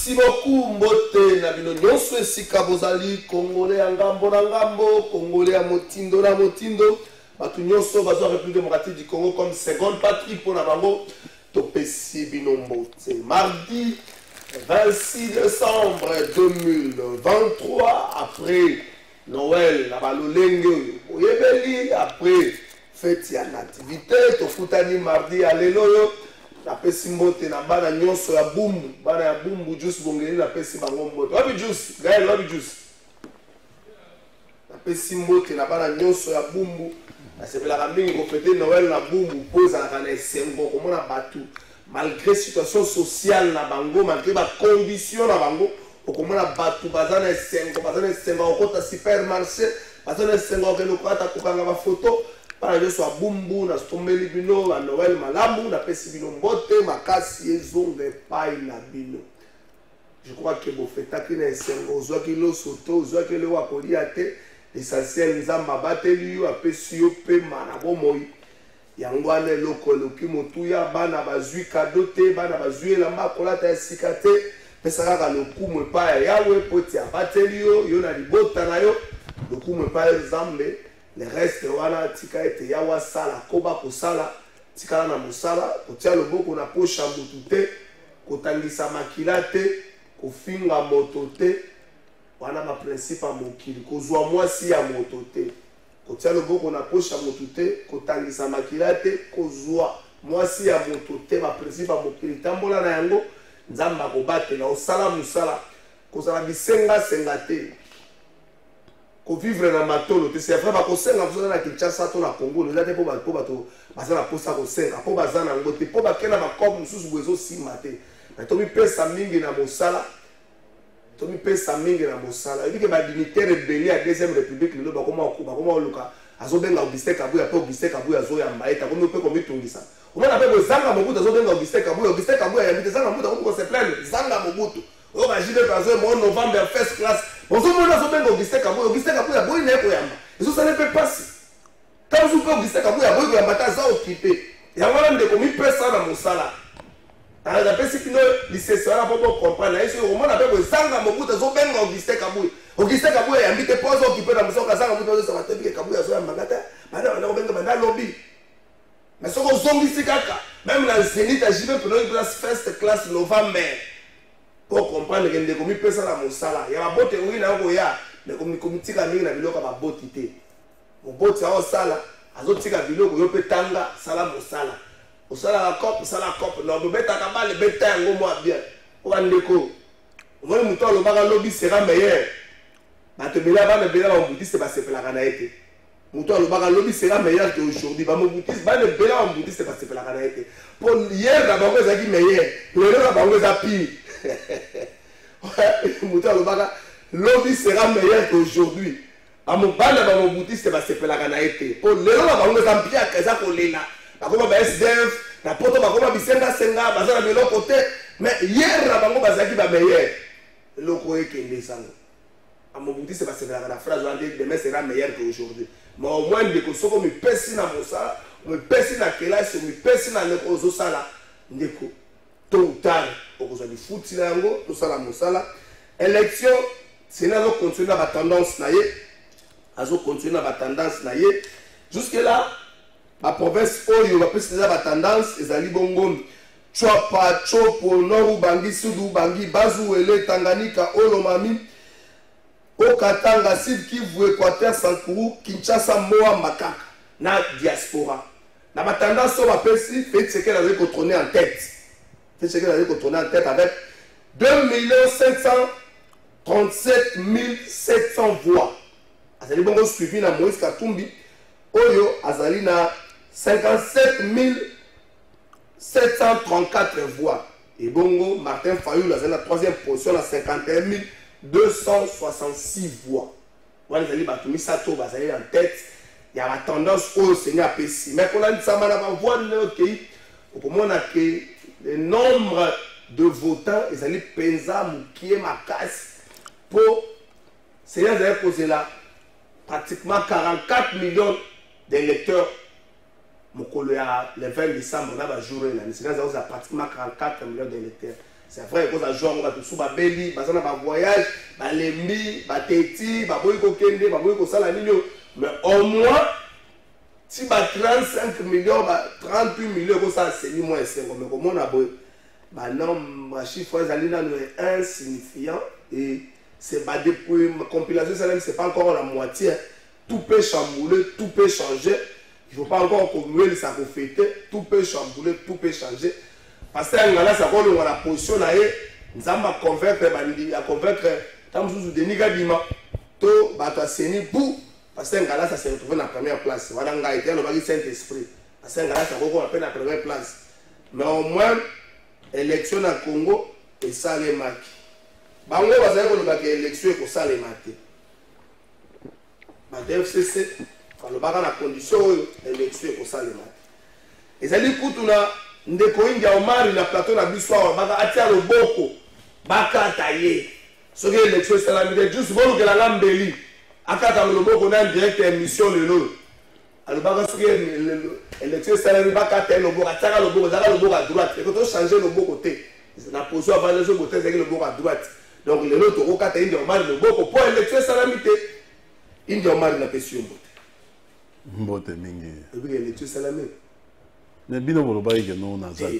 Merci beaucoup, Mbote, Nabino Nyonso, Esika Bozali, Congolais en Gambo na Gambo, Congolais à Motindo na Motindo, Batu Nyonso, Bazo République démocratique du Congo comme seconde patrie pour Nabango, Topesi Bino Mbote. Mardi 26 décembre 2023, après Noël, Nabalolenge, Oyebeli, après fête ya nativité, Tofutani mardi à l'Eloyo. La pesi mbote na bana nyonso ya bumbu bana ya bumbu juice bongeli la pesi bango mbote wabi juice gael wabi juice la pesi mbote na bana nyonso ya bumbu na sepela mingi ko fêter Noël na bumbu poza na kana esengo komona batu malgré situation sociale na bango malgré ba condition na bango okomona batu bazana esengo okota supermarché bazana esengo ke lokata kokanga ba photo para yeso abumbu na stombeli bino na Noël malamu na pesi bino mbote makasi ezonge pai na bino. Je crois que bo fetaki na esengo zwa kilo soto zwa kilo wakolia te l'essentiel nzamba bateli yo apesi yo pe mana bomoi yango ane lokolo ki motuya bana bazui kadote bana bazui elamba kolata esika te pesa kaka lokumu epai ya yawe poti abateli yo na libota na yo lokumu epai Nzambe. Le reste wana tika ete yawa sala koba ko sala tika na musala kotia loboko na poche mutu te kotangisa makila te kofinga moto te wana ba principe ya mokili kozwa mwasi ya moto te kotia loboko na poche mutu te kotangisa makila te kozwa mwasi ya moto te ba principe ya mokili tambola na yango Nzamba ko batela osala musala kozala bisenga senga te ko vivre na matolo te c'est vrai ba ko senga vous na Kinshasa to na Congo nous ate po bato bazana posa ko senga po bazana ngote po bakena ba comme mususu bozo simate na to mi pesa mingi na mosala et que ba dignitaire rebelle à deuxième république le ba koma oluka azobenga Augustin Kabuya pe Augustin Kabuya zo ya maeta comme pe comme itungisa omona pe bozanga Mobutu azobenga Augustin Kabuya ya mitezanga Mobutu ko se plaindre zanga Mobutu o ba jibe kazo mo novembre first class bonzo mo na zo benga Augustin Kabuya boy ne ko yamba eso ça ne peut pas si quand vous pouvez Augustin Kabuya boy ko yamba ta za occupé ya wana ndeko mi pesa na mosala ala da pesi kino lisesora popo comprendre eso o mo na pe bozanga Mobutu zo benga Augustin Kabuya ya mbite pozo occupé na mosala zanga Mobutu zo sa te Kabuya zo ya magata bana benga bana lobby mais ce qu'on zongi kaka même la Zénith a jibe pour une place first class novembre pour comprendre que ndeko mi pesa na mosala ya babote oui na ngo ya ndeko mi komitika mingi na biloko ba botité mo boti a osala azotika biloko yo pe tanga sala mosala osala la cop no do beta ka bale beta ngo mo bien o ba ndeko ngoni muto lo baka lobby sera meilleur bato bela ba bela ba mbutiste ba sepela kana ete muto lo baka lobby sera meilleur que aujourd'hui ba mbutiste ba bela ba mbutiste ba sepela kana ete pour hier na bango za ki meilleur le na bango za pire. Lobby sera meilleur qu'aujourd'hui. À mon bande, à mon boutiste, va se faire la ganaïté. Pour le long, on va nous amplier à Kaza Kolena. Comme SDF, la poto, comme Bisenga Senga, Bazar de l'autre côté. Mais hier, la bango Bazaki va meilleur. Le courrier qui est descendu. À mon boutiste, va se faire la phrase, demain sera meilleur qu'aujourd'hui. Mais au moins, dès que ce qu'on me pèse dans mon sala, me pèse dans quel âge, me pèse dans le roseau sala, ndeko. Tôt ou tard, on va dire foot, tout ça, la moussala. Élection, c'est là qu'on continue à tendance, jusque-là, la province, on va plus la tendance, les ali bongo, Chouapa, Chopo, Noru, Bangi, Soudou, Bangi, Bazou, Ele, Tanganyika, Olomami, Okatanga, Sud Kivu, Équateur, Sankourou, Kinshasa, Moa, Makaka, na diaspora. La tendance, on va plus fait ce qu'elle avait contrôlé en tête. C'est ce qu'elle avait contrôlé en tête avec 2 537 700 voix. Azali bongo suivi na Moïse Katumbi. Oyo azali na 57 734 voix. Et bongo Martin Fayulu azali na 3e position na 51 266 voix. Wani azali batumi sato bazali en tête. Il y a la tendance au Seigneur Pessi. Mais qu'on a dit ça, madame, voix de l'OKI. Au moment que le nombre de votants, ils allaient penser moukier ma casse pour Seigneur avait posé là pratiquement 44 millions d'électeurs. Le 20 décembre, on a joué là. Le Seigneur a pratiquement 44 millions d'électeurs. C'est vrai que ça joue en tout sous ma belly, bah ça n'a pas voyage, bah lembi, bah teti, bah boy kokende, bah boy kosala nino. Mais au moins, si bah 35 millions, bah 38 millions, comme ça c'est ni moins 5. Mais comment on a beau, bah non, ma chiffre est insignifiant et c'est bah depuis ma compilation, c'est pas encore la moitié. Tout peut chambouler, tout peut changer. Il ne faut pas encore continuer ça pour fêter. Tout peut chambouler, tout peut changer. Parce que là, ça va la position là, nous allons convaincre, à convaincre, tant que vous Denis Gabima, tout bateau Séni pour, parce que là, ça s'est retrouvé dans la première place. Voilà, on a été le Saint-Esprit. Parce que là, ça va à peine la première place. Mais au moins, élection à Congo et ça les marque. Bango va dire que l'élection est ça les marque. Ma DFCC, quand le baran a condition, l'élection est ça les marque. Et ça dit que nous avons ndeko india omari na plateau na biswa baka atia loboko baka taye soki élection salamide juste bon que la lambeli akata loboko na direct émission lelo alors baka soki élection salamide baka taye loboko ataka loboko zaka loboko à droite et que to changer loboko côté na position avant les autres côté zaka loboko à droite donc lelo to okata india omari loboko pour élection salamide india omari na pesio mbote mingi et puis élection salamide. Mais bien au Lobaï que non Nazat.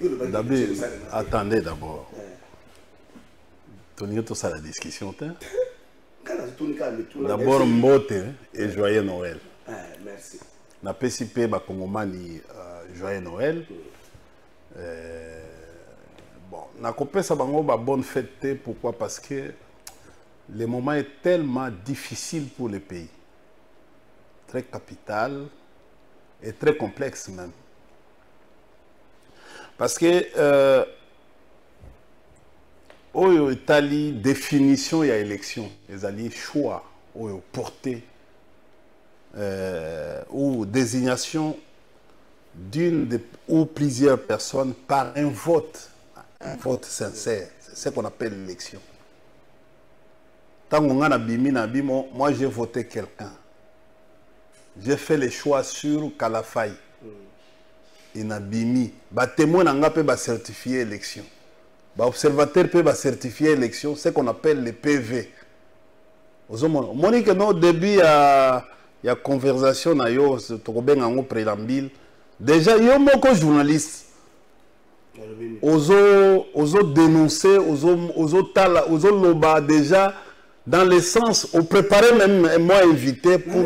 D'abord, attendez d'abord. Tony tout ça la discussion. D'abord mbote et joyeux Noël. Merci. Na PCP ba Kongomani joyeux Noël. Bon, na copé ça bango ba bonne fête. Pourquoi? Parce que le moment est tellement difficile pour le pays. Très capital et très complexe même. Parce que au Italie définition il y a élection les alliés choix ou portée ou désignation d'une ou plusieurs personnes par un vote sincère, c'est ce qu'on appelle l'élection. Tant qu'on a bimi na bimo, moi j'ai voté quelqu'un, j'ai fait le choix sur Kalafai. Inabimi, ba témoin n'a pas ba certifier élection, ba observateur peut ba certifier élection, c'est qu'on appelle les PV. Monique non début il y a conversation na yo to ben en préambule. Déjà yo moko journaliste. Ozo dénoncer, ozo tala, ozo loba déjà dans le sens au préparer même moi invité pour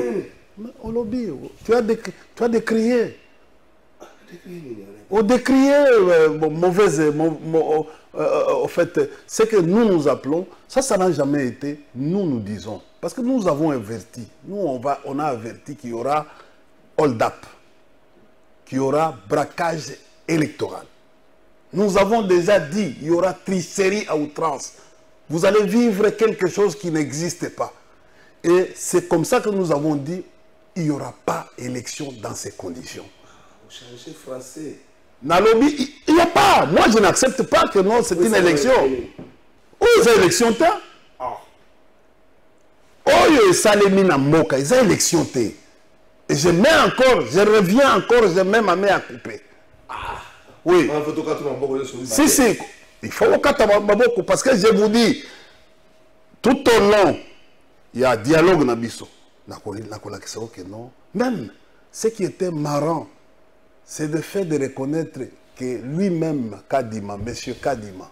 au lobby. Tu as décrié. Au décrier mauvaise, au fait, ce que nous appelons, ça n'a jamais été, nous disons. Parce que nous avons averti, on a averti qu'il y aura hold-up, qu'il y aura braquage électoral. Nous avons déjà dit, il y aura tricherie à outrance. Vous allez vivre quelque chose qui n'existe pas. Et c'est comme ça que nous avons dit, il n'y aura pas élection dans ces conditions. Changer français. Nalobi, il n'y a pas. Moi, je n'accepte pas que non, c'est une élection. Où est cette élection? Oh, il y a une moka, il y a une élection. Et je mets encore, je reviens encore, je mets ma main à couper. Oui. Si, si. Il faut au parce que je vous dis, tout au long, il y a dialogue nabiso. Même ce qui était marrant, c'est le fait de reconnaître que lui-même, Kadima, monsieur Kadima,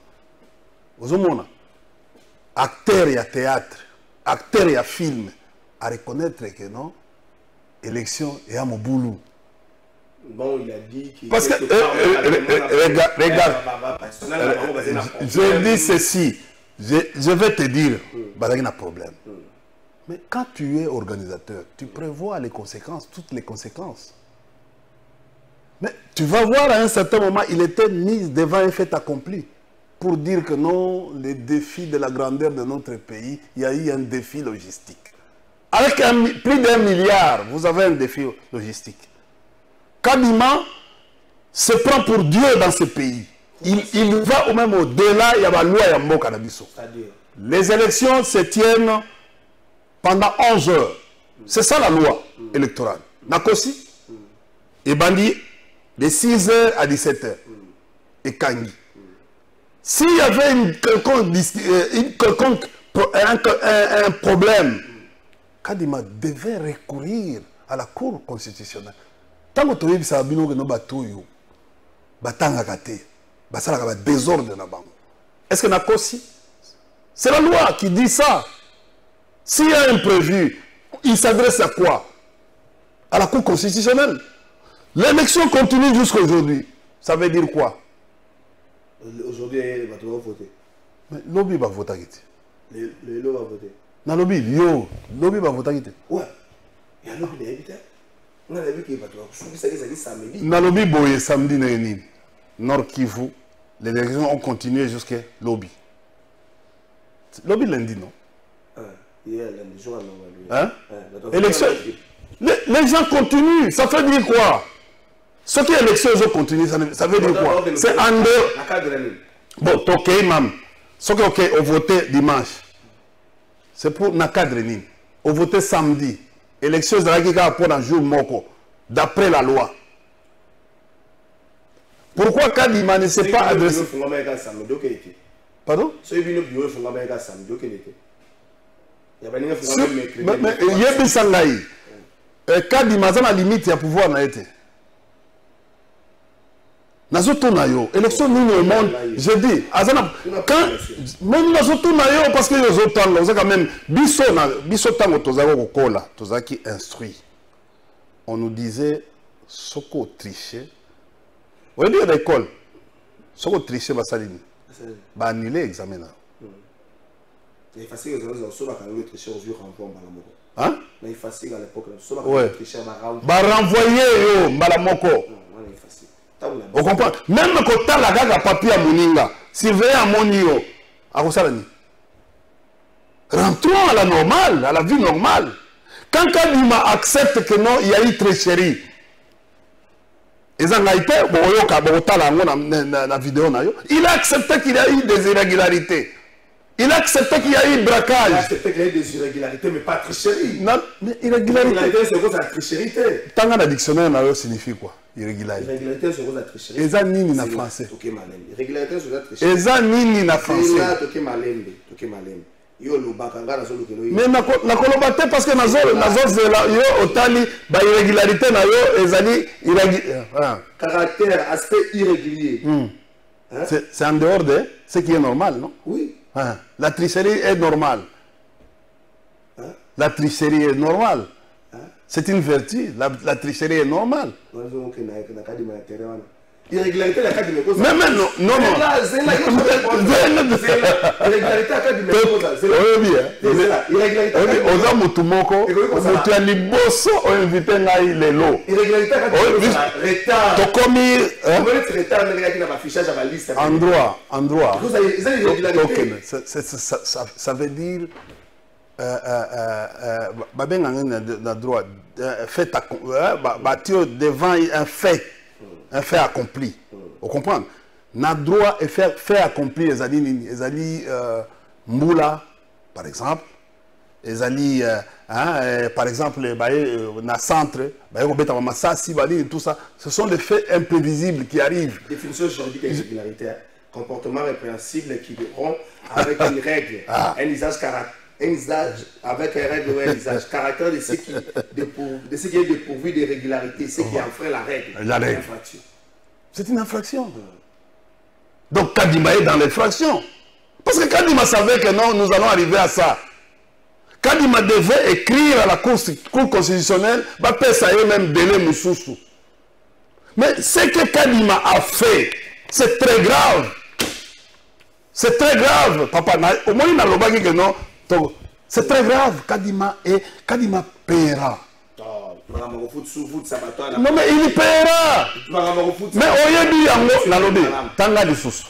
acteur et à théâtre, acteur et à film, à reconnaître que non, élection et à mon boulot. Bon, il a dit qu'il... Parce que, regarde, je dis ceci, je vais te dire, il y a un problème. Mais quand tu es organisateur, tu prévois les conséquences, toutes les conséquences. Mais tu vas voir à un certain moment, il était mis devant un fait accompli pour dire que non, les défis de la grandeur de notre pays, il y a eu un défi logistique. Avec plus d'1 milliard, vous avez un défi logistique. Kadima se prend pour Dieu dans ce pays. Il va au même au-delà, il y a la loi et un mot cannabiso. Les élections se tiennent pendant 11 heures. C'est ça la loi électorale. Nakosi et Bandi de 6 h à 17 h. Et Kangi. S'il y avait un problème, Kadima devait recourir à la Cour constitutionnelle. Tant que tu as dit que nous avons désordre. Est-ce que nous aussi? C'est la loi qui dit ça. S'il y a un imprévu, il s'adresse à quoi? À la Cour constitutionnelle. L'élection continue jusqu'à aujourd'hui. Ça veut dire quoi? Aujourd'hui, il va voter. Mais lobby va voter. Le lobby va voter. Non, lobby va voter. Ouais. Il y a un lobby d'invité. On a vu qu'il va voter samedi. Dans le lobby, boye samedi, Nord Kivu, les élections ont continué jusqu'à lobby. Lobby lundi, non? Hier, lundi, jour hein? Élection. Les gens continuent. Ça fait dire quoi? Ce qui est élection, je continue, ça veut dire quoi? C'est en dehors. Bon, ok, mam. Ce qui est on voté dimanche. C'est pour Nakadrenin. On voté samedi. Élection, c'est pour un jour moko. D'après la loi. Pourquoi Kadima ne s'est pas adressé? Pardon? Mais il y a des sangaïs. Kadima, ça la limite, il y a pouvoir na été. Nazotonayo, élection nous le monde, je dis, quand même nazotonayo parce que les autres là, quand même biso tango tozako kola, tozaki instruit. On nous disait soko tricher. On dit à l'école, soko tricher ba salini. Ba annuler examen là. C'est facile que ça va le tricher au vieux renvoi balamoko. Hein? Mais facile à l'époque, ça va le tricher ba renvoyer yo balamoko. On comprend. Même quand tu as la gaga papier à Moninga, surveiller à Monio, à Rosalani. Rentrons à la normale, à la vie normale. Quand Kadima accepte que non, il y a eu tricherie. Il a accepté qu'il y a eu des irrégularités. Il a accepté qu'il y a eu braquage. Il a accepté qu'il y a eu des irrégularités, mais pas tricherie. Non, mais irrégularité, c'est quoi la tricherie? Tant que le dictionnaire signifie quoi? Irrégularité. Irrégularité, c'est quoi la tricherie? Et ça, nini na français. Irrégularité, c'est la tricherie. Et ça, nini na français. Mais na kolobate parce que nazo yo otali ba irrégularité na yo ezali caractère, aspect irrégulier. C'est en dehors de ce qui est normal, non? Oui. La tricherie est normale. La tricherie est normale. C'est une vertu. La tricherie est normale. Irrégularité, la carte de cause. Mais non, non, non. Irrégularité, la carte de cause. Irrégularité. Oza mutumoko, mutu ya liboso o invité ngai lelo. Irrégularité, la carte de cause. Retard. Tokomi. Retard, mais il affichage à la liste. En droit. Ça veut dire. Droit. Fait devant un fait. Un fait accompli. Vous comprenez? Na droit et fait accompli, les ali Moula, par exemple, les ali, par exemple, na centre, tout ça, ce sont des faits imprévisibles qui arrivent. Définition juridique et régularité. Comportement répréhensible qui rompt avec une règle, un usage caractère. Un usage avec un règle ou un usage caractère de ce qui est dépourvu de régularité, ce qui enfreint la règle. C'est une infraction. Donc Kadima est dans l'infraction. Parce que Kadima savait que non, nous allons arriver à ça. Kadima devait écrire à la Cour constitutionnelle, ça y est même délai Moussoussou. Mais ce que Kadima a fait, c'est très grave. C'est très grave. Papa, au moins il n'a pas dit que non. C'est très grave. Kadima paiera. Non mais il paiera. Mais au lieu de Nalobi, Tanga du sous.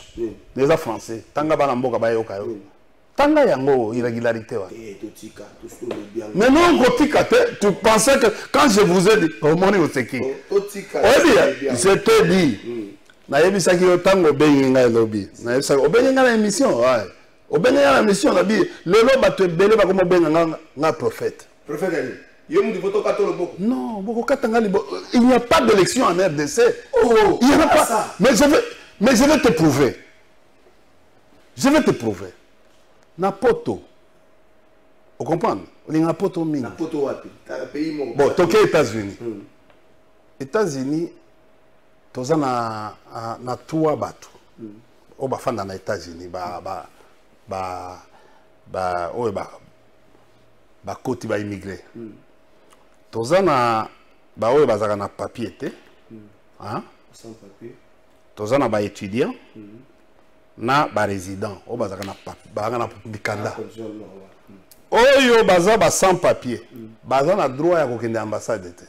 Les Français, Tanga Balamboka Bayoka. Tanga Yango, irrégularité. Mais non, tu pensais que quand je vous ai dit, comment vous c'est qui? Je te dis, Naïbisa qui est tango Benga lobby. Naïbisa, Benga l'émission, ouais. Au Bénin, la mission, on a dit, le lobe a te belé, comme un prophète. Prophète, non, il n'y a pas d'élection en RDC. Il n'y en a pas. Mais je vais te prouver. Je vais te prouver. Napoto. Vous comprenez? On a poto mini. Napoto wapi? Pays mon. Bon, Tokyo, États-Unis. États-Unis, toza na trois bateaux. Au bafanda na États-Unis, koti ba immigré. Toza na ba oyo bazaka na papier te. Hein? Sans papier. Toza na ba étudiant. Na ba résident. O bazaka na mikanda. Oyo baza ba sans papier. Baza na droit ya kokende ambassade te.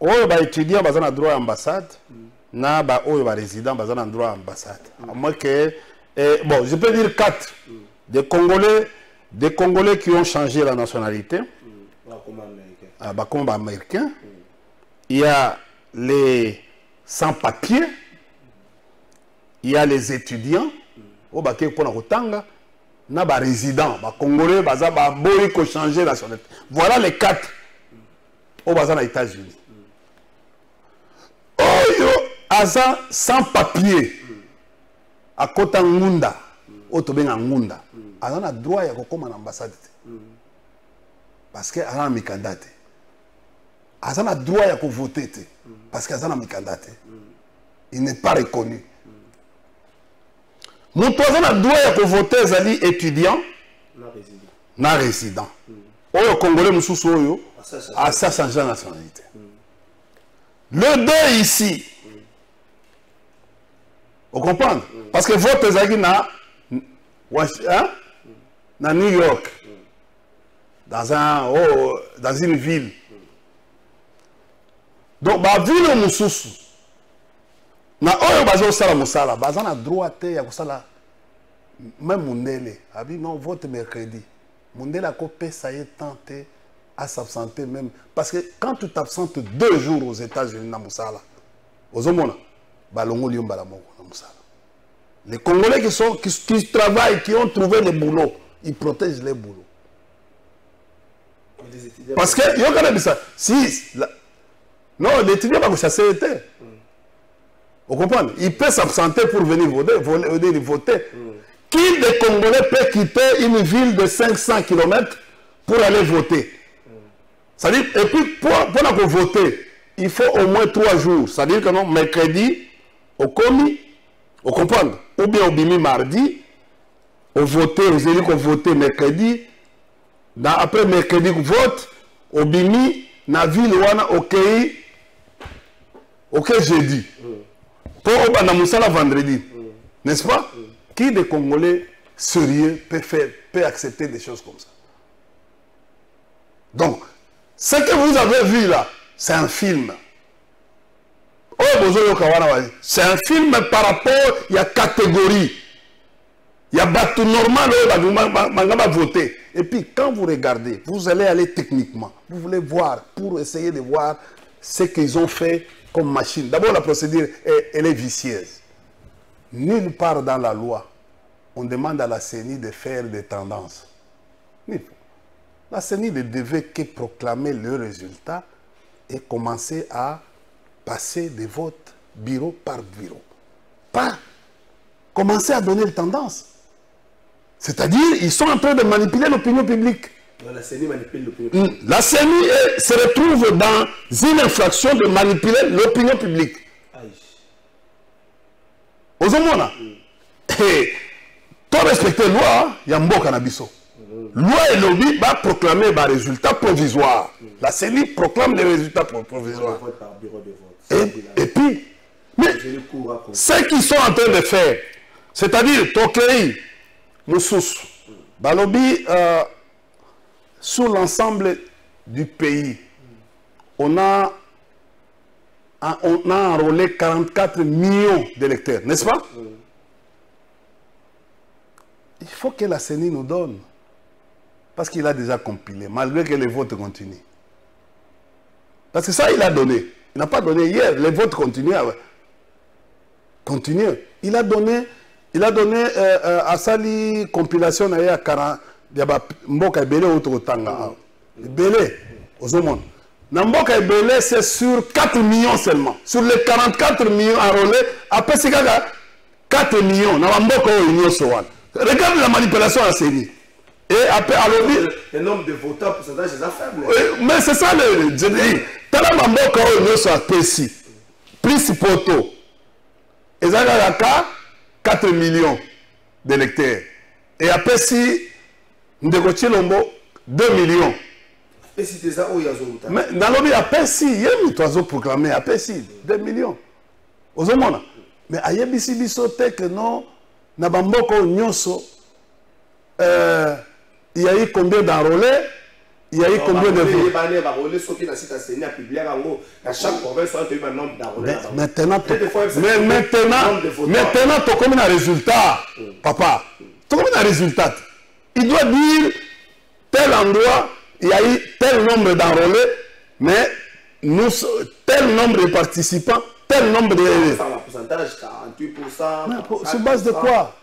Oyo ba étudiant baza na droit à ambassade. Na ba oyo ba résident baza na droit à ambassade. À moins que bon, je peux dire 4 des Congolais qui ont changé la nationalité. Comme américains. Il y a les sans-papiers. Il y a les étudiants. Au baké pour Rotanga. Na ba résident, ba Congolais, baza ba boy qui ont changé la nationalité. Voilà les 4 au baza na États-Unis. Oyo aza sans papier. À kota ngunda, otobenga ngunda. Aza na droit ya kokoma na ambassade. Parce que aza na mikanda te. Aza na droit ya voter te. Parce que aza na mikanda te. Il n'est pas reconnu. Moto aza na droit ya voter ezali étudiant na résident. Oyo Congolais mususu oyo a ça changé la nationalité. Le 2 ici. Vous comprenez? Parce que vote ezali na New York. Dans une ville. Donc, la ville mususu. Na oyo bazo sala musala, baza na droit te ya kusala même Mundele. Abi non vote mercredi. Mundele a copé ça y est tenté à s'absenter même parce que quand tu t'absentes 2 jours aux États-Unis na musala. Ozomona balongo liomba la moko na musala. Les Congolais qui travaillent, qui ont trouvé le boulot, ils protègent les boulots. Parce que, il y a ça. Non, l'étudiant va chasser. Vous comprenez? Il peut s'absenter pour venir voter. Qui des Congolais peut quitter une ville de 500 km pour aller voter? C'est-à-dire, et puis pour voter, il faut au moins 3 jours. C'est-à-dire que non, mercredi, au commis, vous comprenez? Ou bien au bimi mardi, au voter, vous allez voter mercredi, après mercredi, vous vote, au bimi, na ville wana, ok jeudi. Pour au vendredi. N'est-ce pas? Qui des Congolais sérieux peut accepter des choses comme ça? Donc, ce que vous avez vu là, c'est un film. C'est un film par rapport, il y a catégorie. Il y a bateau normal, voter. Et puis quand vous regardez, vous allez aller techniquement. Vous voulez voir, pour essayer de voir ce qu'ils ont fait comme machine. D'abord, la procédure, elle est vicieuse. Nulle part dans la loi, on demande à la CENI de faire des tendances. La CENI ne devait que proclamer le résultat et commencer à passer des votes bureau par bureau. Pas commencer à donner les tendances. C'est-à-dire, ils sont en train de manipuler l'opinion publique. La CENI manipule l'opinion publique. La CENI se retrouve dans une infraction de manipuler l'opinion publique. Aux hommes, tout respecter la loi, il y a un bon cannabis. Loi et lobby va proclamer des résultats provisoires. La CENI proclame les résultats provisoires. Et puis, mais ce qu'ils sont en train de faire, c'est-à-dire, Tokei, Moussous, Balobi, sur l'ensemble du pays, on a enrôlé 44 millions d'électeurs, n'est-ce pas? Il faut que la CENI nous donne. Parce qu'il a déjà compilé, malgré que les votes continuent. Parce que ça, il a donné. Il n'a pas donné hier, les votes continuent. Il a donné à Sali compilation à 40. Il y a Mboka Ebele au Tanga. Ebele, aux hommes. Mboka Ebele, c'est sur 4 millions seulement. Sur les 44 millions enrôlés, après c'est 4 millions na bamboka oyo nyonso wana. Regarde la manipulation à CENI. Et après, alors, le nombre de votants, pourcentage, c'est faible. Mais c'est ça le. Je dis, tala bamboka oyo nyonso apesi. Plus poto. Ezalaka 4 millions d'électeurs. Et après, si Ndeko Tshilombo 2 millions. Et si c'est ça, où il y a Zoruta. Mais dans le après, si, il y a un oiseau proclamé, après, si, 2 millions. Aux hommes, mais à Yebisi Bisote, que non, Nabamboko Nyonso, il y a eu combien d'enrôlés? Il y a eu combien de votes? Maintenant, tu as combien de résultats, papa? Tu as combien de résultats? Il doit dire tel endroit, il y a eu tel nombre d'enrôlés, mais nous, tel nombre de participants, tel nombre de... pourcentage, 48%. Sur base de quoi?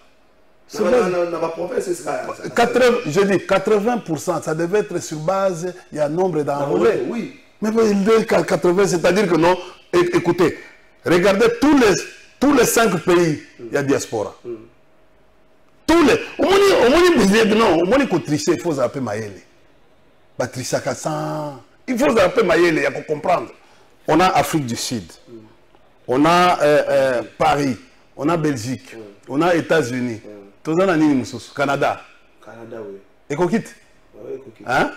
Dans ma province, c'est ça. Je dis 80%, ça devait être sur base, il y a un nombre d'enrôlés. Oui. Mais il dit 80, c'est-à-dire que non. Écoutez, regardez tous les 5 pays, il y a diaspora. Tous les. Au moins, il faut tricher, il faut appeler Maëlle. Il faut appeler Maëlle, il faut comprendre. On a Afrique du Sud, on a Paris, on a Belgique, on a États-Unis. Canada. Canada, oui. Et qu'on quitte. Oui, qu'on quitte. Hein?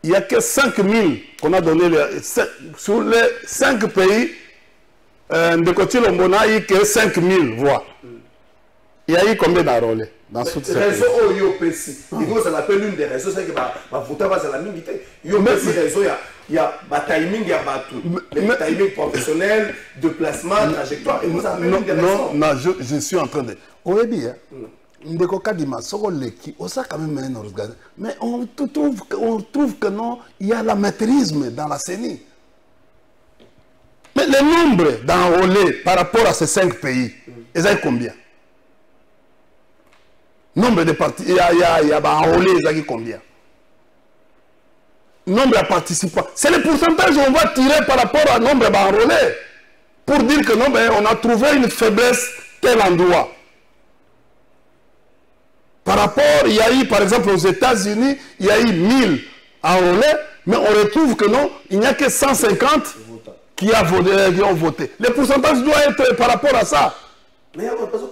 Il n'y a que 5 000 qu'on a donné. Sur les 5 pays, de côté Lombona, il n'y a que 5 000 voix. Il y a eu combien d'enrôlés dans toutes ces pays? Réseau OIOPC. Il faut s'appeler l'une des réseaux, c'est que ma voter va la milité. IOPC réseau, il y a timing, il y a tout. Le timing professionnel, de placement, trajectoire. Et vous avez l'une des réseaux. Non, je suis en train de. Oui, bien. Ndeko Kadima, Soroleki, on sait quand même un organisme. Mais on trouve que non, il y a l'amateurisme dans la CENI. Mais le nombre d'enrôlés par rapport à ces 5 pays, ils ont combien? Nombre de partis, il y a enrôlés, ils ont combien? Nombre de participants. C'est le pourcentage qu'on va tirer par rapport au nombre d'enrôlés. Pour dire que non, ben, on a trouvé une faiblesse tel endroit. Par rapport, il y a eu, par exemple, aux États-Unis, il y a eu 1000 enrôlés, mais on retrouve que non, il n'y a que 150 qui ont voté. Le pourcentage doit être par rapport à ça. Mais il y a pas ça.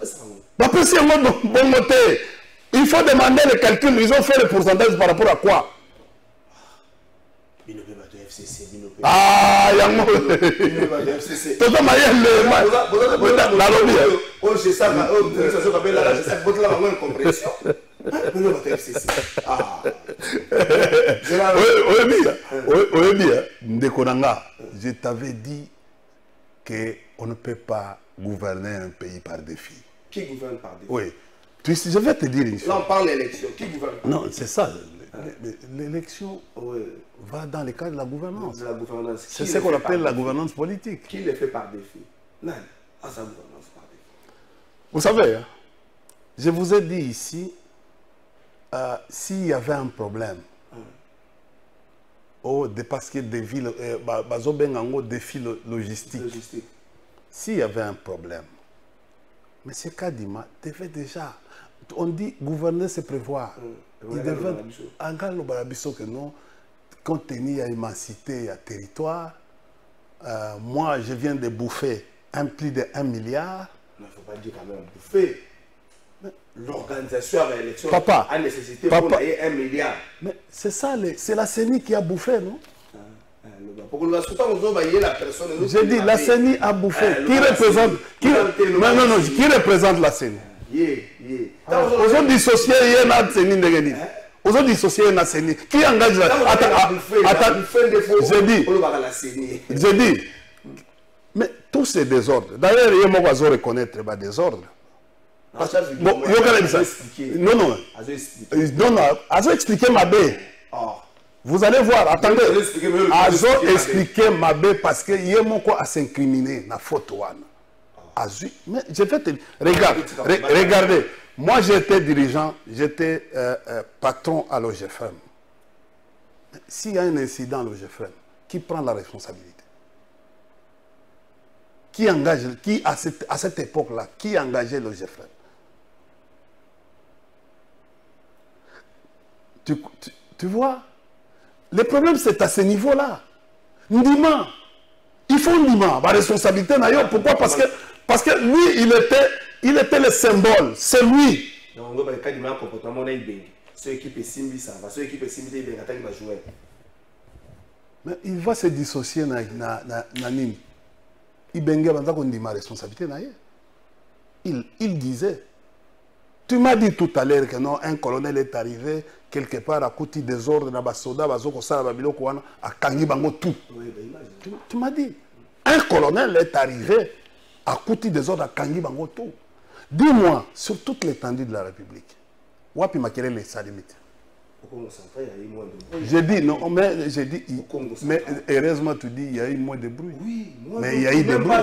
Il faut demander le calcul. Ils ont fait le pourcentage par rapport à quoi? Ah, il y a un mot. Oui, bien. Ndekonanga, je t'avais dit qu'on ne peut pas gouverner un pays par défi. Qui gouverne par défi? Oui. Je vais te dire une chose. Là, on parle d'élection. Qui gouverne? Non, c'est ça. L'élection va dans le cadre de la gouvernance. C'est ce qu'on appelle la gouvernance politique. Qui le fait par défi? Non, à sa gouvernance par défi. Vous savez, hein, je vous ai dit ici, s'il y avait un problème, parce que des villes, défi logistique. S'il y avait un problème, M. Kadima devait déjà, on dit gouverner c'est prévoir. Il devait, en Galo Barabiso que non, compte tenu à immensité, à territoire, moi je viens de bouffer plus de 1 milliard. Il ne faut pas dire quand même bouffer. L'organisation à l'élection a nécessité pour payer 1 milliard. Mais c'est ça, c'est la CENI qui a bouffé, non? Pour le la personne. J'ai dit, la CENI a bouffé. Qui représente qui représente la CENI? Ils ont dissocié la CENI. Ils ont dissocié la CENI. Qui engage la CENI? J'ai dit, mais tous ces désordres. D'ailleurs, il y a besoin de reconnaître les désordres. Non, Azo expliqué ma baie. Vous allez voir, attendez. Azo expliqué ma baie parce que Yemoko a s'incriminer dans la photo. Mais je vais te dire, regardez, moi j'étais dirigeant, j'étais patron à l'OGFM. S'il y a un incident à l'OGFM, qui prend la responsabilité? qui engage, qui à cette époque-là, qui engageait le GFR? Tu vois, le problème c'est à ce niveau-là. Ndima, il faut Ndima, la responsabilité d'ailleurs. Pourquoi? Parce que lui, il était le symbole, c'est lui. Mais il va se dissocier na nini. Ibenge banza ko Ndima responsabilité d'ailleurs. Il disait, tu m'as dit tout à l'heure que non, un colonel est arrivé quelque part à côté des ordres dans les soldats, à Kangi Bango tout. Tu m'as dit, un colonel est arrivé à côté des ordres à Kangi Bango tout. Dis-moi, sur toute l'étendue de la République, où a-t-il marqué les salimites? J'ai dit, non, mais j'ai dit, mais heureusement tu dis, il y a eu moins de bruit. Oui, mais il y a eu des bruits.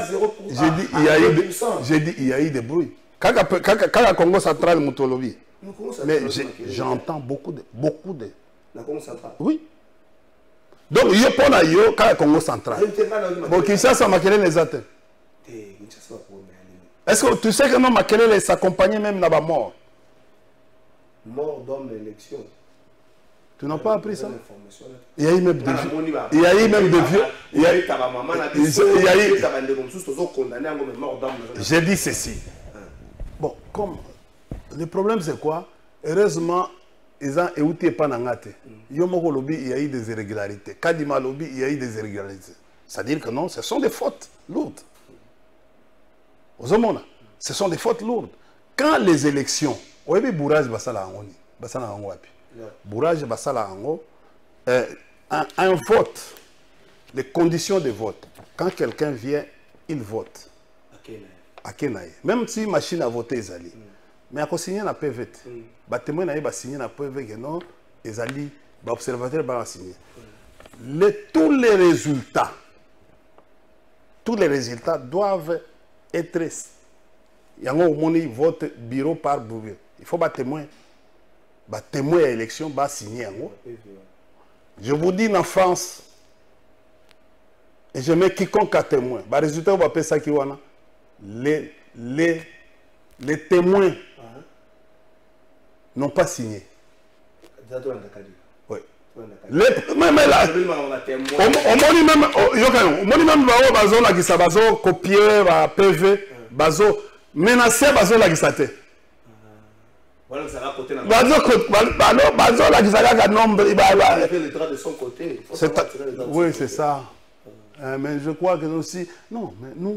J'ai dit, il y a eu des bruits. Quand le Congo central Moutolobi, mais j'entends beaucoup de... Oui. Donc, il y a pas quand le Congo central. Bon, qui ça m'a créé les atteintes. Est-ce que tu sais que non, Makelele s'accompagnait même dans la mort? Mort d'homme d'élection. Tu n'as pas appris ça? Il y a eu même des vieux. Il y a eu même des vieux. J'ai dit ceci. Bon, comme le problème c'est quoi? Heureusement, ils ont écouté pas n'angate. Yomoko lobby, il y a eu des irrégularités. Kadima lobby, il y a eu des irrégularités. C'est-à-dire que non, ce sont des fautes lourdes. Ce sont des fautes lourdes. Quand les élections, Oyebi Bourage Basala Angoni, Basala Angwapi, Bourage Basala Ango, un vote, les conditions de vote, quand quelqu'un vient, il vote. À Kenaï. Même si la machine a voté, Ezali. Mais à signer la PV. Les témoins ont signé la PV que non, Ezali, les observateurs vont signer. Tous les résultats doivent être. Il y a un vote bureau par bureau. Il faut que témoin. Les témoins à l'élection va signer. Je vous dis en France, et je mets quiconque à témoin. Les résultats, on va appeler ça qui wana. Les témoins n'ont pas signé. Oui. Même là, on même copier PV, menacé oui, c'est ça. Mais je crois que aussi, non, mais nous,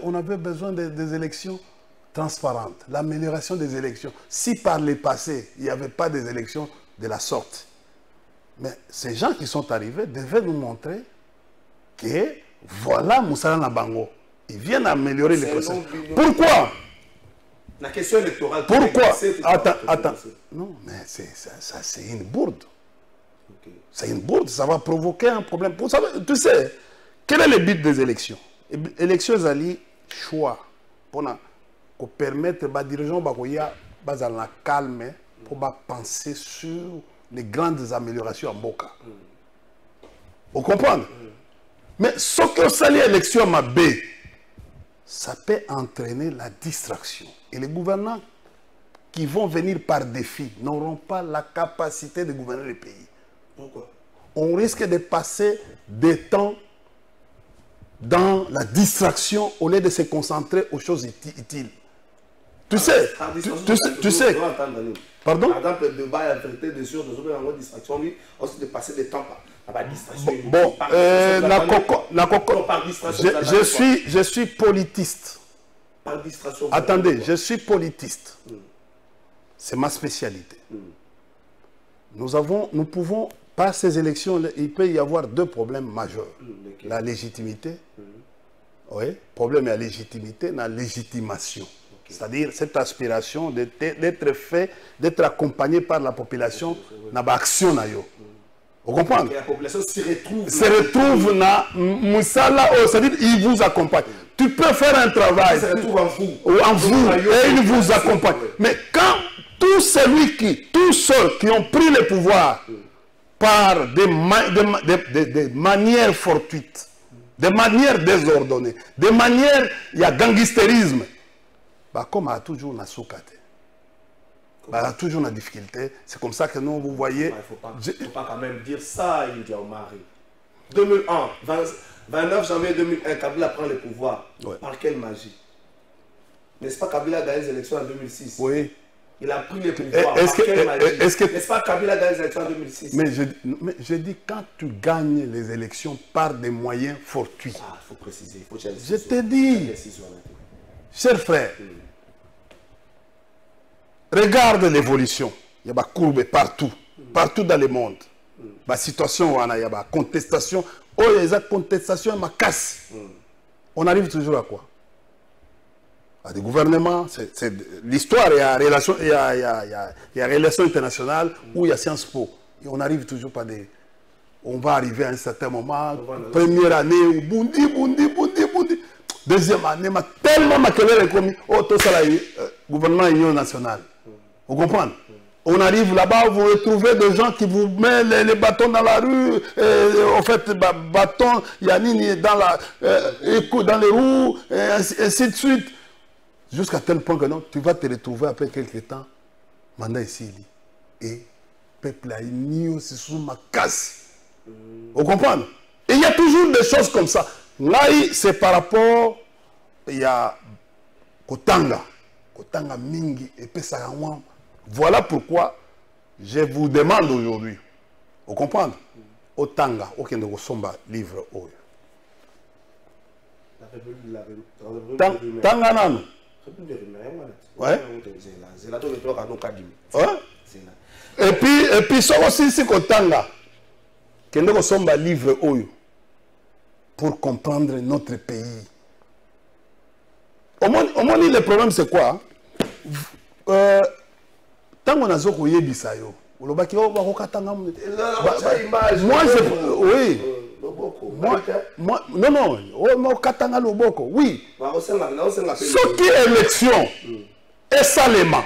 on avait besoin des élections transparentes, l'amélioration des élections. Si par le passé, il n'y avait pas des élections de la sorte, mais ces gens qui sont arrivés devaient nous montrer que voilà Moussala Nabango. Ils viennent améliorer les processus. Pourquoi? La question électorale. Pourquoi? Attends. Non, mais ça c'est une bourde. Okay. C'est une bourde, ça va provoquer un problème. Tu sais, quel est le but des élections? Les élections, c'est choix pour permettre aux dirigeants de calme pour penser sur les grandes améliorations en Boka. Vous comprenez? Mais ce que ça l'élection m'a bé, ça peut entraîner la distraction. Et les gouvernants qui vont venir par défi n'auront pas la capacité de gouverner le pays. Pourquoi? On risque de passer des temps dans la distraction au lieu de se concentrer aux choses utiles. Tu sais, tu sais. Pardon? Par exemple, le débat est traité de sur des distractions, aussi de passer des temps par la distraction. Bon, je suis politiste. Par distraction. Attendez, je suis politiste. C'est ma spécialité. Nous pouvons, par ces élections, il peut y avoir deux problèmes majeurs. La légitimité. Oui, problème de la légitimité, la légitimation. C'est-à-dire cette aspiration d'être fait, d'être accompagné par la population dans l'action. Vous comprenez? La population se retrouve dans Moussala, c'est-à-dire il vous accompagne. Tu peux faire un travail. Se retrouve en vous. En vous, et il vous accompagne. Mais quand tous ceux qui ont pris le pouvoir par des manières fortuites, de manière désordonnée, de manière, il y a gangstérisme. Bah, comme il y a toujours une soukate. Bah, il y a toujours une difficulté. C'est comme ça que nous, vous voyez... Il ne faut pas quand même dire ça, India Omari. 2001, 29 janvier 2001, Kabila prend le pouvoir. Ouais. Par quelle magie? N'est-ce pas Kabila a gagné les élections en 2006? Oui. Il a pris le pouvoir. Par quelle magie? N'est-ce pas Kabila a gagné les élections en 2006? Mais je dis, quand tu gagnes les élections par des moyens fortuits. Ah, il faut préciser. Il faut je te dis, cher frère, regarde l'évolution. Il y a des courbes partout. Partout dans le monde. La situation, il y a des contestations. Oh, il y a des contestations, ma casse. On arrive toujours à quoi? À des gouvernements. C'est l'histoire, il y a relations, il y a relations internationales où il y a Sciences Po. Et on arrive toujours pas des... On va arriver à un certain moment. Première année, Bundi. Deuxième année, tellement maquillé commis. Oh, tout ça là, gouvernement Union nationale. Vous comprenez? On arrive là-bas, vous retrouvez des gens qui vous mettent les bâtons dans la rue. En fait, bâtons, il y a ni dans les roues, et ainsi de suite. Jusqu'à tel point que non, tu vas te retrouver après quelques temps, mandat ici, et peuple a une aussi sous ma casse. Vous comprenez? Et il y a toujours des choses comme ça. Là, c'est par rapport, il y a Kotanga Mingi et Pesarawan. Voilà pourquoi je vous demande aujourd'hui, vous comprenez? Otanga, aucun de vos somba livre. Tanga nano. Ouais. Et puis ça aussi c'est Kotanga. Kende ko somba livre oyo pour comprendre notre pays. Au moins le problème c'est quoi? Tant qu'on a zo ko yebisa yo. Olobaki o ba ko katanga moi oui. Non, oh katanga loboko. Oui. Ce qui est élection et salement.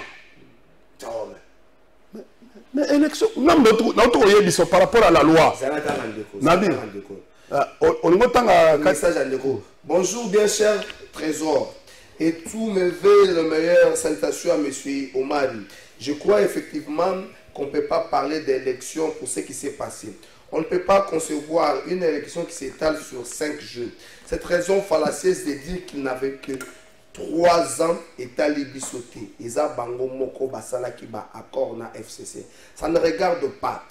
Mais élection, non, notre yebisa par rapport à la loi. Nabi. Bonjour bien cher trésor et tous mes vœux de meilleures salutations à monsieur Omari. Je crois effectivement qu'on ne peut pas parler d'élection pour ce qui s'est passé. On ne peut pas concevoir une élection qui s'étale sur 5 jours. Cette raison fallacieuse de dire qu'il n'avait que 3 ans est à l'ibissoté. Isa Bango Moko Basala Kiba accord na FCC. Ça ne regarde pas.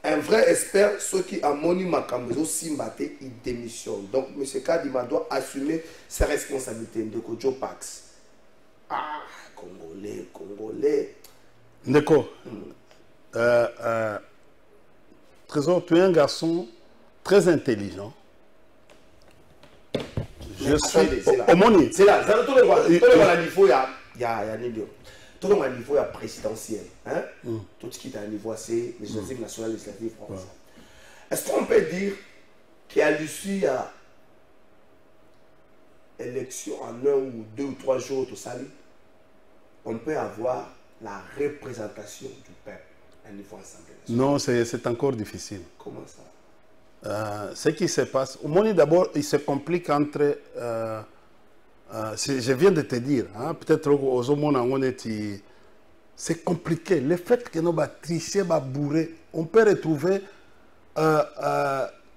Un vrai expert, ceux qui ont moni Makambo Simbate, il démissionne. Donc M. Kadima doit assumer ses responsabilités de Kojo Pax. Ah, Congolais. D'accord. Trésor, tu es un garçon très intelligent. Je suis au Moni. C'est là. Tout le niveau, il y a tout le niveau présidentiel. Tout ce qui est à niveau, c'est les législatives nationales, les législatives françaises. Est-ce qu'on peut dire qu'à l'issue à l'élection en 1 ou 2 ou 3 jours, tout ça, on peut avoir la représentation du peuple à niveau assemblée nationale? Non, c'est encore difficile. Comment ça? Ce qui se passe, au Moni d'abord, il se complique entre... je viens de te dire, hein, peut-être aux hommes, c'est compliqué. Le fait que nous va tricher, va bourrer, on peut retrouver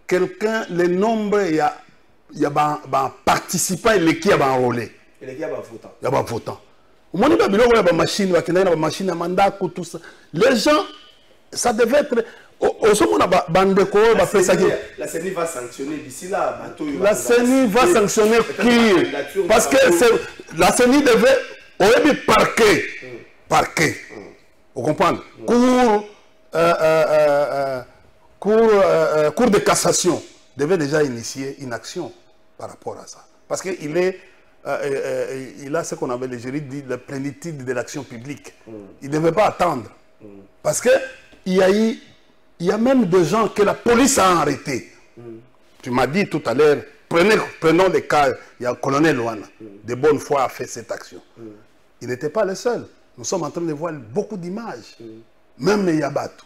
quelqu'un, le nombre, il y a un participant et qui a enrôlé. Et les qui a votant. Il y a un votant. Au Moni, il y a une machine, à mandat, tout ça. Les gens, ça devait être... La CENI va sanctionner d'ici là. La CENI va sanctionner qui? Parce que la CENI devait parquet. Vous comprenez? Cour de cassation devait déjà initier une action par rapport à ça. Parce qu'il il a ce qu'on avait les jurys dit la plénitude de l'action publique. Il ne devait pas attendre. Parce que il y a même des gens que la police a arrêtés. Tu m'as dit tout à l'heure, prenons des cas, il y a le colonel Luana, de bonne foi a fait cette action. Il n'était pas le seul. Nous sommes en train de voir beaucoup d'images. Même Yabatou,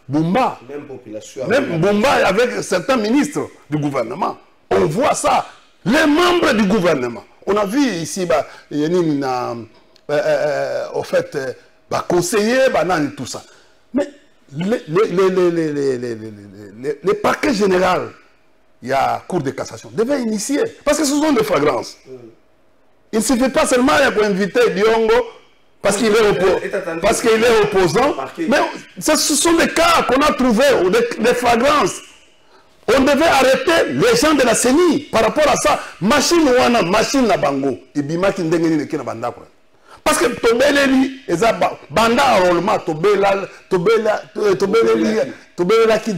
Bumba, même population. Même Bumba avec certains ministres du gouvernement. On voit ça. Les membres du gouvernement. On a vu ici, au fait, conseiller, tout ça. Mais les parquets généraux, il y a Cour de cassation, devaient initier. Parce que ce sont des flagrances. Il ne suffit pas seulement d'inviter Diongo parce qu'il est opposant. Mais ce sont des cas qu'on a trouvés, ou des flagrances. On devait arrêter les gens de la CENI par rapport à ça. Machine wana, machine na bango. Ibima ki ndenge ni na banda quoi. Parce que tobeleli eza banda enrôlement tobela qui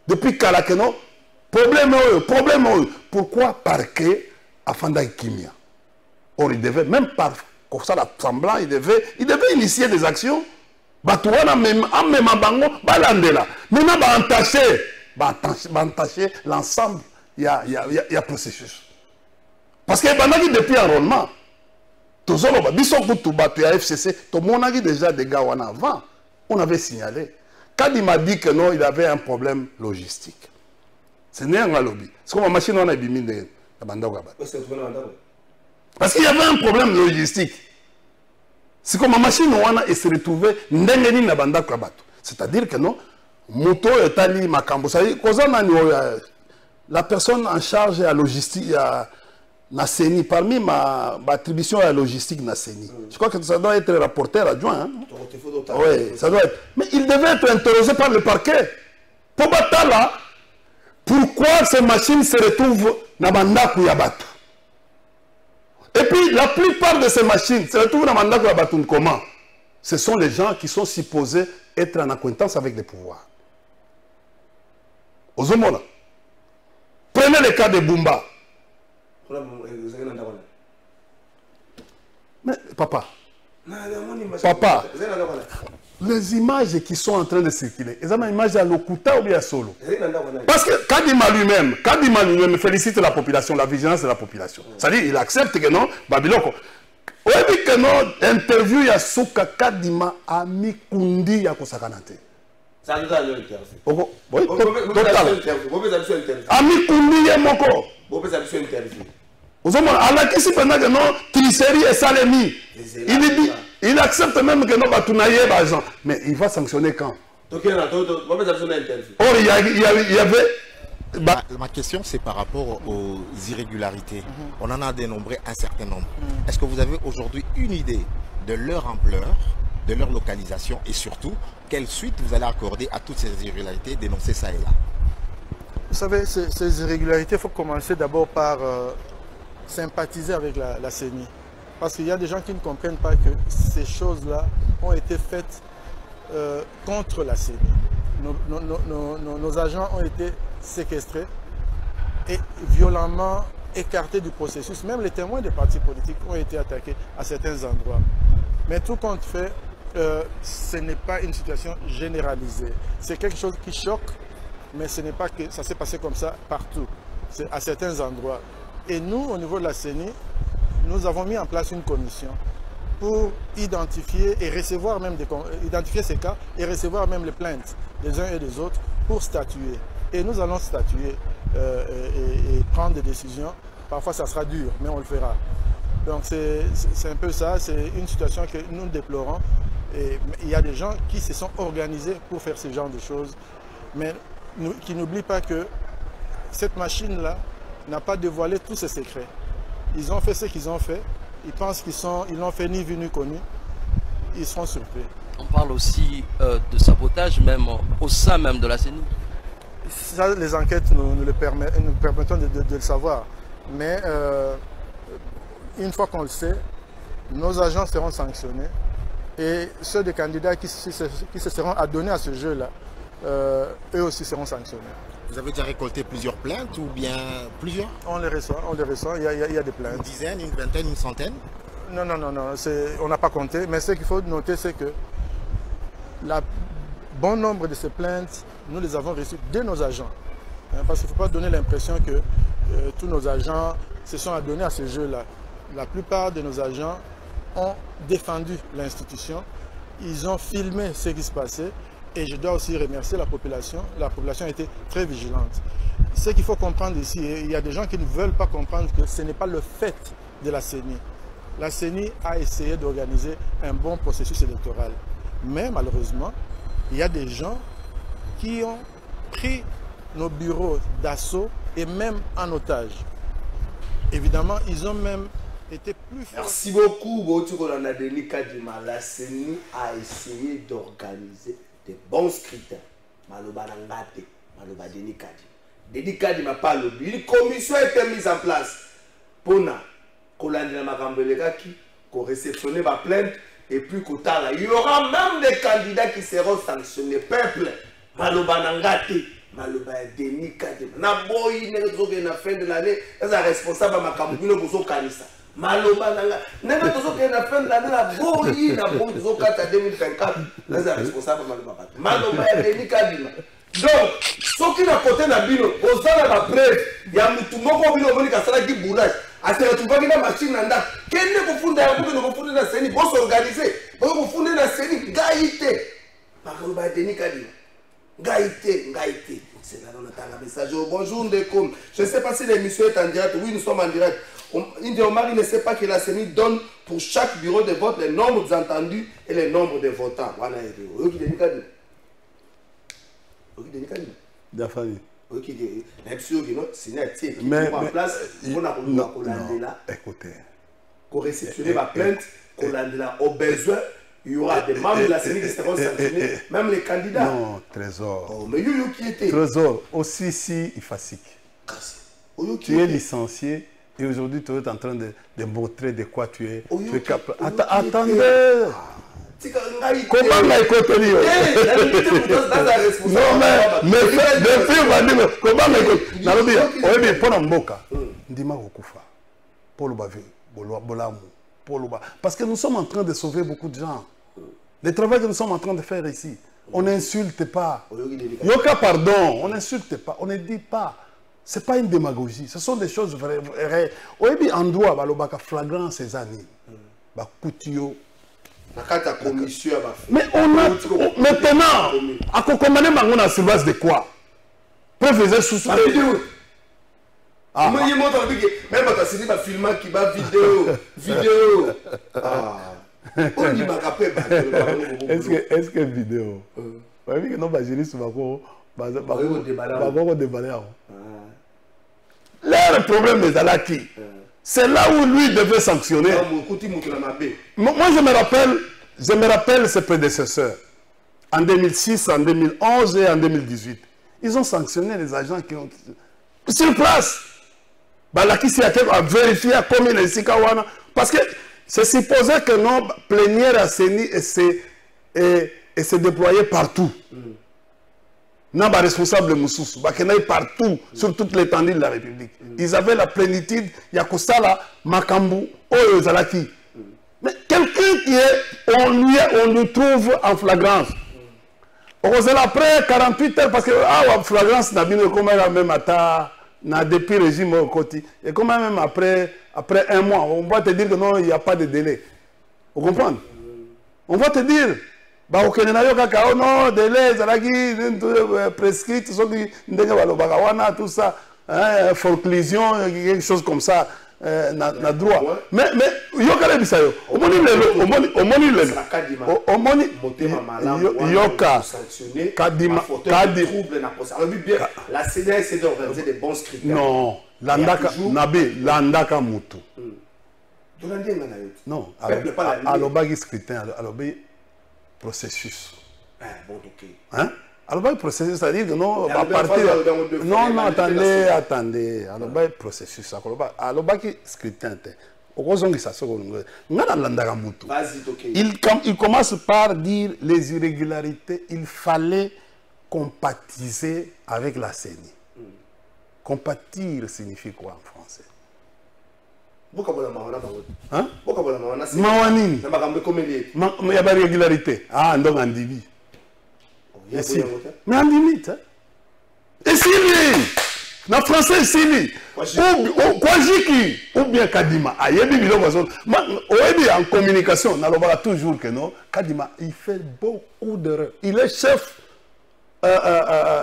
depuis Kalakeno problème. Pourquoi parquet afanda kimia? Or il devait même par comme ça semblant il devait initier des actions. Batouana même en même bango balandela. Maintenant entacher l'ensemble, il y a processus. Parce que depuis enrôlement, FCC, déjà des gars avant, on avait signalé. Quand il m'a dit que non, il avait un problème logistique. Ce n'est un lobby. C'est comme la machine on a bimé de la bande. Parce qu'il y avait un problème logistique. C'est comme la machine on a se retrouvé ndengeni na banda kwa bato. C'est-à-dire que non, moto etali makambo. La personne en charge de la logistique na CENI, parmi ma attribution à la logistique na CENI. Je crois que ça doit être rapporteur adjoint. Hein? Oui, ça doit être. Mais il devait être interrogé par le parquet. Pour Batala, pourquoi ces machines se retrouvent dans Mandaku Yabatu? Et puis, la plupart de ces machines se retrouvent dans Mandaku Yabatu. Comment? Ce sont les gens qui sont supposés être en acquaintance avec les pouvoirs. Ozomona. Prenez le cas de Bumba. Mais papa, les images qui sont en train de circuler, ils ont une image à Lokuta ou bien à Solo. Parce que Kadima lui-même félicite la population, la vigilance de la population. C'est-à-dire il accepte que non, Babiloko. Oui, que non, interview ya Souka Kadima Ami Kundi ya Kosakanate. Ça nous a une interview. Oui, total. Ami Kundi ya Moko. Il accepte même que non, mais il va sanctionner quand? Or, il y avait... Ma question, c'est par rapport aux irrégularités. On en a dénombré un certain nombre. Est-ce que vous avez aujourd'hui une idée de leur ampleur, de leur localisation et surtout, quelle suite vous allez accorder à toutes ces irrégularités dénoncées ça et là? Vous savez, ces irrégularités, il faut commencer d'abord par sympathiser avec la CENI. Parce qu'il y a des gens qui ne comprennent pas que ces choses-là ont été faites contre la CENI. Nos agents ont été séquestrés et violemment écartés du processus. Même les témoins des partis politiques ont été attaqués à certains endroits. Mais tout compte fait, ce n'est pas une situation généralisée. C'est quelque chose qui choque. Mais ce n'est pas que ça s'est passé comme ça partout, c'est à certains endroits. Et nous, au niveau de la CENI, nous avons mis en place une commission pour identifier et recevoir même identifier ces cas et recevoir même les plaintes des uns et des autres pour statuer. Et nous allons statuer et prendre des décisions. Parfois, ça sera dur, mais on le fera. Donc, c'est un peu ça, c'est une situation que nous déplorons. Et il y a des gens qui se sont organisés pour faire ce genre de choses. Mais qui n'oublient pas que cette machine-là n'a pas dévoilé tous ses secrets. Ils ont fait ce qu'ils ont fait. Ils pensent qu'ils n'ont fait ni vu ni connu. Ils seront surpris. On parle aussi de sabotage même au sein même de la CENI. Ça, les enquêtes nous permettent de le savoir. Mais une fois qu'on le sait, nos agents seront sanctionnés. Et ceux des candidats qui se seront adonnés à ce jeu-là, eux aussi seront sanctionnés. Vous avez déjà récolté plusieurs plaintes ou bien plusieurs? On les reçoit, il y a des plaintes. Une dizaine, une vingtaine, une centaine? Non, on n'a pas compté, mais ce qu'il faut noter, c'est que bon nombre de ces plaintes, nous les avons reçues de nos agents. Parce qu'il ne faut pas donner l'impression que tous nos agents se sont adonnés à ce jeu-là. La plupart de nos agents ont défendu l'institution, ils ont filmé ce qui se passait. Et je dois aussi remercier la population. La population a été très vigilante. ce qu'il faut comprendre ici, il y a des gens qui ne veulent pas comprendre que ce n'est pas le fait de la CENI. La CENI a essayé d'organiser un bon processus électoral. Mais malheureusement, il y a des gens qui ont pris nos bureaux d'assaut et même en otage. Évidemment, ils ont même été plus forts. Merci beaucoup. La CENI a essayé d'organiser des bons scrutins. Maloba Nangate, Maloba Denikadi. Denikadi m'a pas lobby. Une commission a été mise en place pour Kolandela Makambelekaki, qu'on réceptionne ma plainte et puis Kotala. Il y aura même des candidats qui seront sanctionnés. Peuple, Maloba Nangate. Maloba Denikadi. Na boy na fin de l'année, c'est responsable de Makambino Bozo Kanisa. Maloba Nanga. N'est-ce pas na fin de l'année, la boy na Bozo Kata 2024, c'est responsable de Maloba. Maloba Denikadi. Donc, ceux qui n'ont côté na bino, aux gens la preuve, il y a mutu moko bino boni kasala ki bourrage. A se retrouver na machine nanda. Kende ko funda ya ko no funda na CENI, bo s'organiser. Bo ko funda na CENI gaïté. Maloba Denikadi. Gaïté. C'est là dans le message. Bonjour Ndeko. Je ne sais pas si l'émission est en direct. Oui, nous sommes en direct. Omar, il ne sait pas que la CENI donne pour chaque bureau de vote les nombres entendus et les nombres de votants. Voilà. Écoutez, qu'on réceptionne ma plainte, qu'on l'a au besoin. Il y aura des membres de la CENI qui seront sanctionnés, même les candidats. Non, Trésor. Oh, mais Yoyo qui était. Trésor, aussi si il fatigue. Tu es licencié et aujourd'hui tu es en train de montrer de quoi tu es. Tu es capable. Attendez. Comment m'a écouté? Non, mais depuis, m'a dit, comment m'a écouté? Nalobi, oyebi, pour Mboka, Ndima Okufa, pour le Bavé, Bolamu, pour le Ba. Parce que nous sommes en train de sauver beaucoup de gens. Le travail que nous sommes en train de faire ici, on n'insulte pas. Yoka, pardon, on n'insulte pas, on ne dit pas. Ce n'est pas une démagogie, ce sont des choses vraies. Oyebi, en droit, Balobaka flagrant ces années. Bakutio. Mais on a maintenant, à commander on a sur base de quoi? Préfésez sous la vidéo. Ah. Même quand tu dis film qui va vidéo. Ah. Est-ce que vidéo? Oui, que non, bah j'ai dit sur ma leur problème est là qui. C'est là où lui devait sanctionner. Moi, je me rappelle ses prédécesseurs. En 2006, en 2011 et en 2018. Ils ont sanctionné les agents qui ont... Sur place. Là, qui s'y a vérifié combien les Sikawana. Parce que c'est supposé que nos plénières à CENI et se déployer partout. N'a pas responsable Moussous, partout, sur toute l'étendue de la République. Ils avaient la plénitude, Yakosala, Makambu, Oyozalaki. Mais quelqu'un qui est, on nous trouve en flagrance. Après 48 heures, parce que en flagrance, même depuis le régime au côté. Et quand même après un mois, on va te dire que non, il n'y a pas de délai. Vous comprenez? On va te dire. Bah ok, non, délai, prescrit, tout ça, forclusion, quelque chose comme ça, na droit. Mais yoka bisa yo, yoka kadima la CENI essaie d'organiser des bons scrutins. Non, landaka mutu. Non, alobagi scrutin, alobagi processus. Bon, ok. Hein? Alors, le processus, c'est-à-dire que non, à partir... Non, attendez. Alors, le processus, alors, le scrutin, il commence par dire les irrégularités, il fallait compatiser avec la CENI. Compatir signifie quoi en français? Hein? Mawanini. Il y a des régularités. Ah, donc en divi. Mais en limite. Et si en français, si Kwajiki ou bien Kadima. En communication, on a toujours que non. Kadima, il fait beaucoup d'erreurs. Il est chef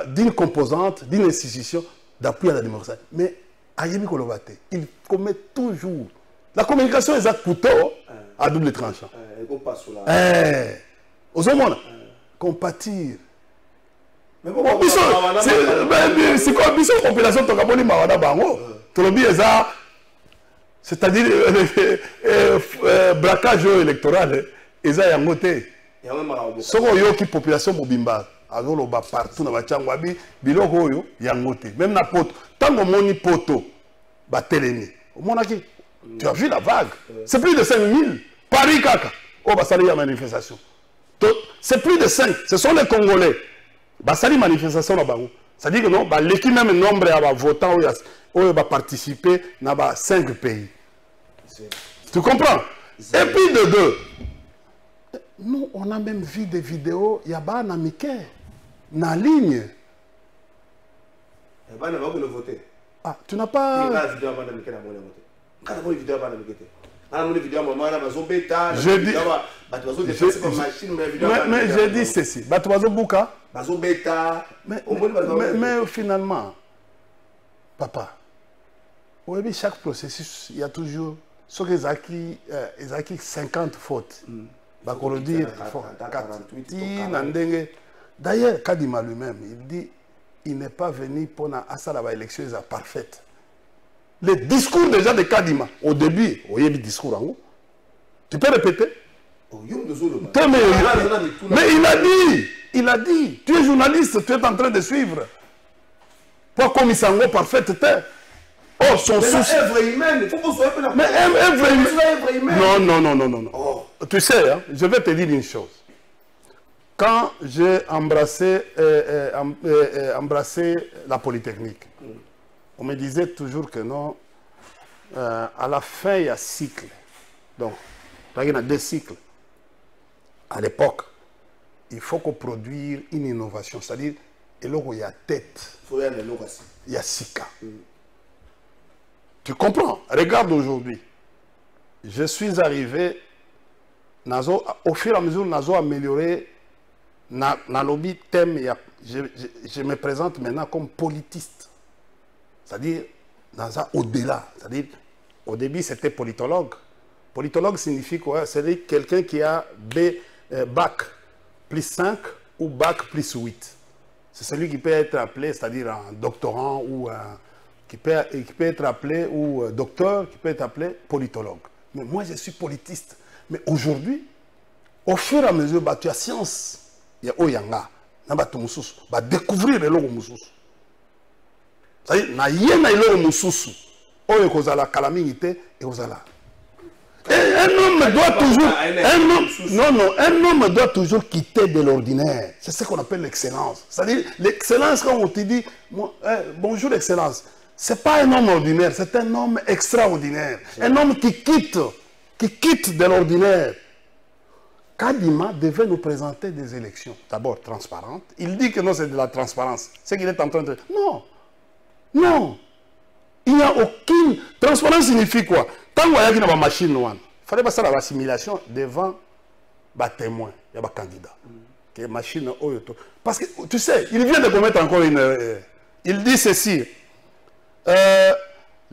d'une composante, d'une institution d'appui à la démocratie. Mais Ayemi Kolobate, il commet toujours. La communication est un couteau à double tranchant. Aux hommes, compatir. Mais pourquoi c'est quoi la population de Mawada Bango? C'est-à-dire braquage électoral, ils ont un côté. Ce qui population mobimba, azoloba partout dans la Tchangwabi, biloko oyo yangote. Même na poto, tant que moni poto, ba télémi. Monaki, tu as vu la vague? C'est plus de 5000. Paris kaka, oh ba sali ya manifestation. C'est plus de 5. Ce sont les Congolais. Ba sali manifestation na bango. C'est-à-dire que non, bah l'équipe même nombre à votants où va participer dans 5 pays. Tu comprends? Et puis de deux, nous on a même vu des vidéos, il y a pas na Mickey, na ligne. Ah, tu n'as pas. Mais j'ai dit ceci. Mais finalement, papa, chaque processus, il y a toujours ce qu'ils ont 50 fautes. D'ailleurs, Kadima lui-même, il dit il n'est pas venu pour une élection parfaite. Les discours déjà de Kadima, au début, il y a des discours en haut. Tu peux répéter? Mais il a dit, tu es journaliste, tu es en train de suivre. Pour comme Isango parfaite, oh, son souci. Mais œuvre humaine. Non. Oh. Tu sais, hein, je vais te dire une chose. Quand j'ai embrassé la Polytechnique, on me disait toujours que non, à la fin, il y a cycle. Donc, il y a 2 cycles. À l'époque, il faut qu'on produise une innovation. C'est-à-dire, il y a tête. Il y a Sika. Tu comprends? Regarde aujourd'hui. Je suis arrivé, au fur et à mesure, Nazo a amélioré dans lobby thème. Je me présente maintenant comme politiste. C'est-à-dire, au-delà. C'est-à-dire, au début, c'était politologue. Politologue signifie quoi? C'est quelqu'un qui a bac plus 5 ou bac plus 8. C'est celui qui peut être appelé, c'est-à-dire un doctorant ou qui peut être appelé ou docteur, qui peut être appelé politologue. Mais moi, je suis politiste. Mais aujourd'hui, au fur et à mesure, tu as science. Il y a Oyanga, va découvrir les logo mususu. C'est-à-dire, il y a des logo mususu. Oyo kozala calamité et kozala. Un homme doit toujours, un homme doit toujours quitter de l'ordinaire. C'est ce qu'on appelle l'excellence. C'est-à-dire, l'excellence, quand on te dit, bonjour l'excellence, ce n'est pas un homme ordinaire, c'est un homme extraordinaire. Un homme qui quitte de l'ordinaire. Kadima devait nous présenter des élections, d'abord transparentes. Il dit que non, c'est de la transparence. C'est qu'il est en train de... Non. Il n'y a aucune... Transparence signifie quoi? Tant qu'il y a une machine, il fallait passer à l'assimilation devant les témoins, il y a des candidats. Machine, parce que, tu sais, il vient de commettre encore une... il dit ceci.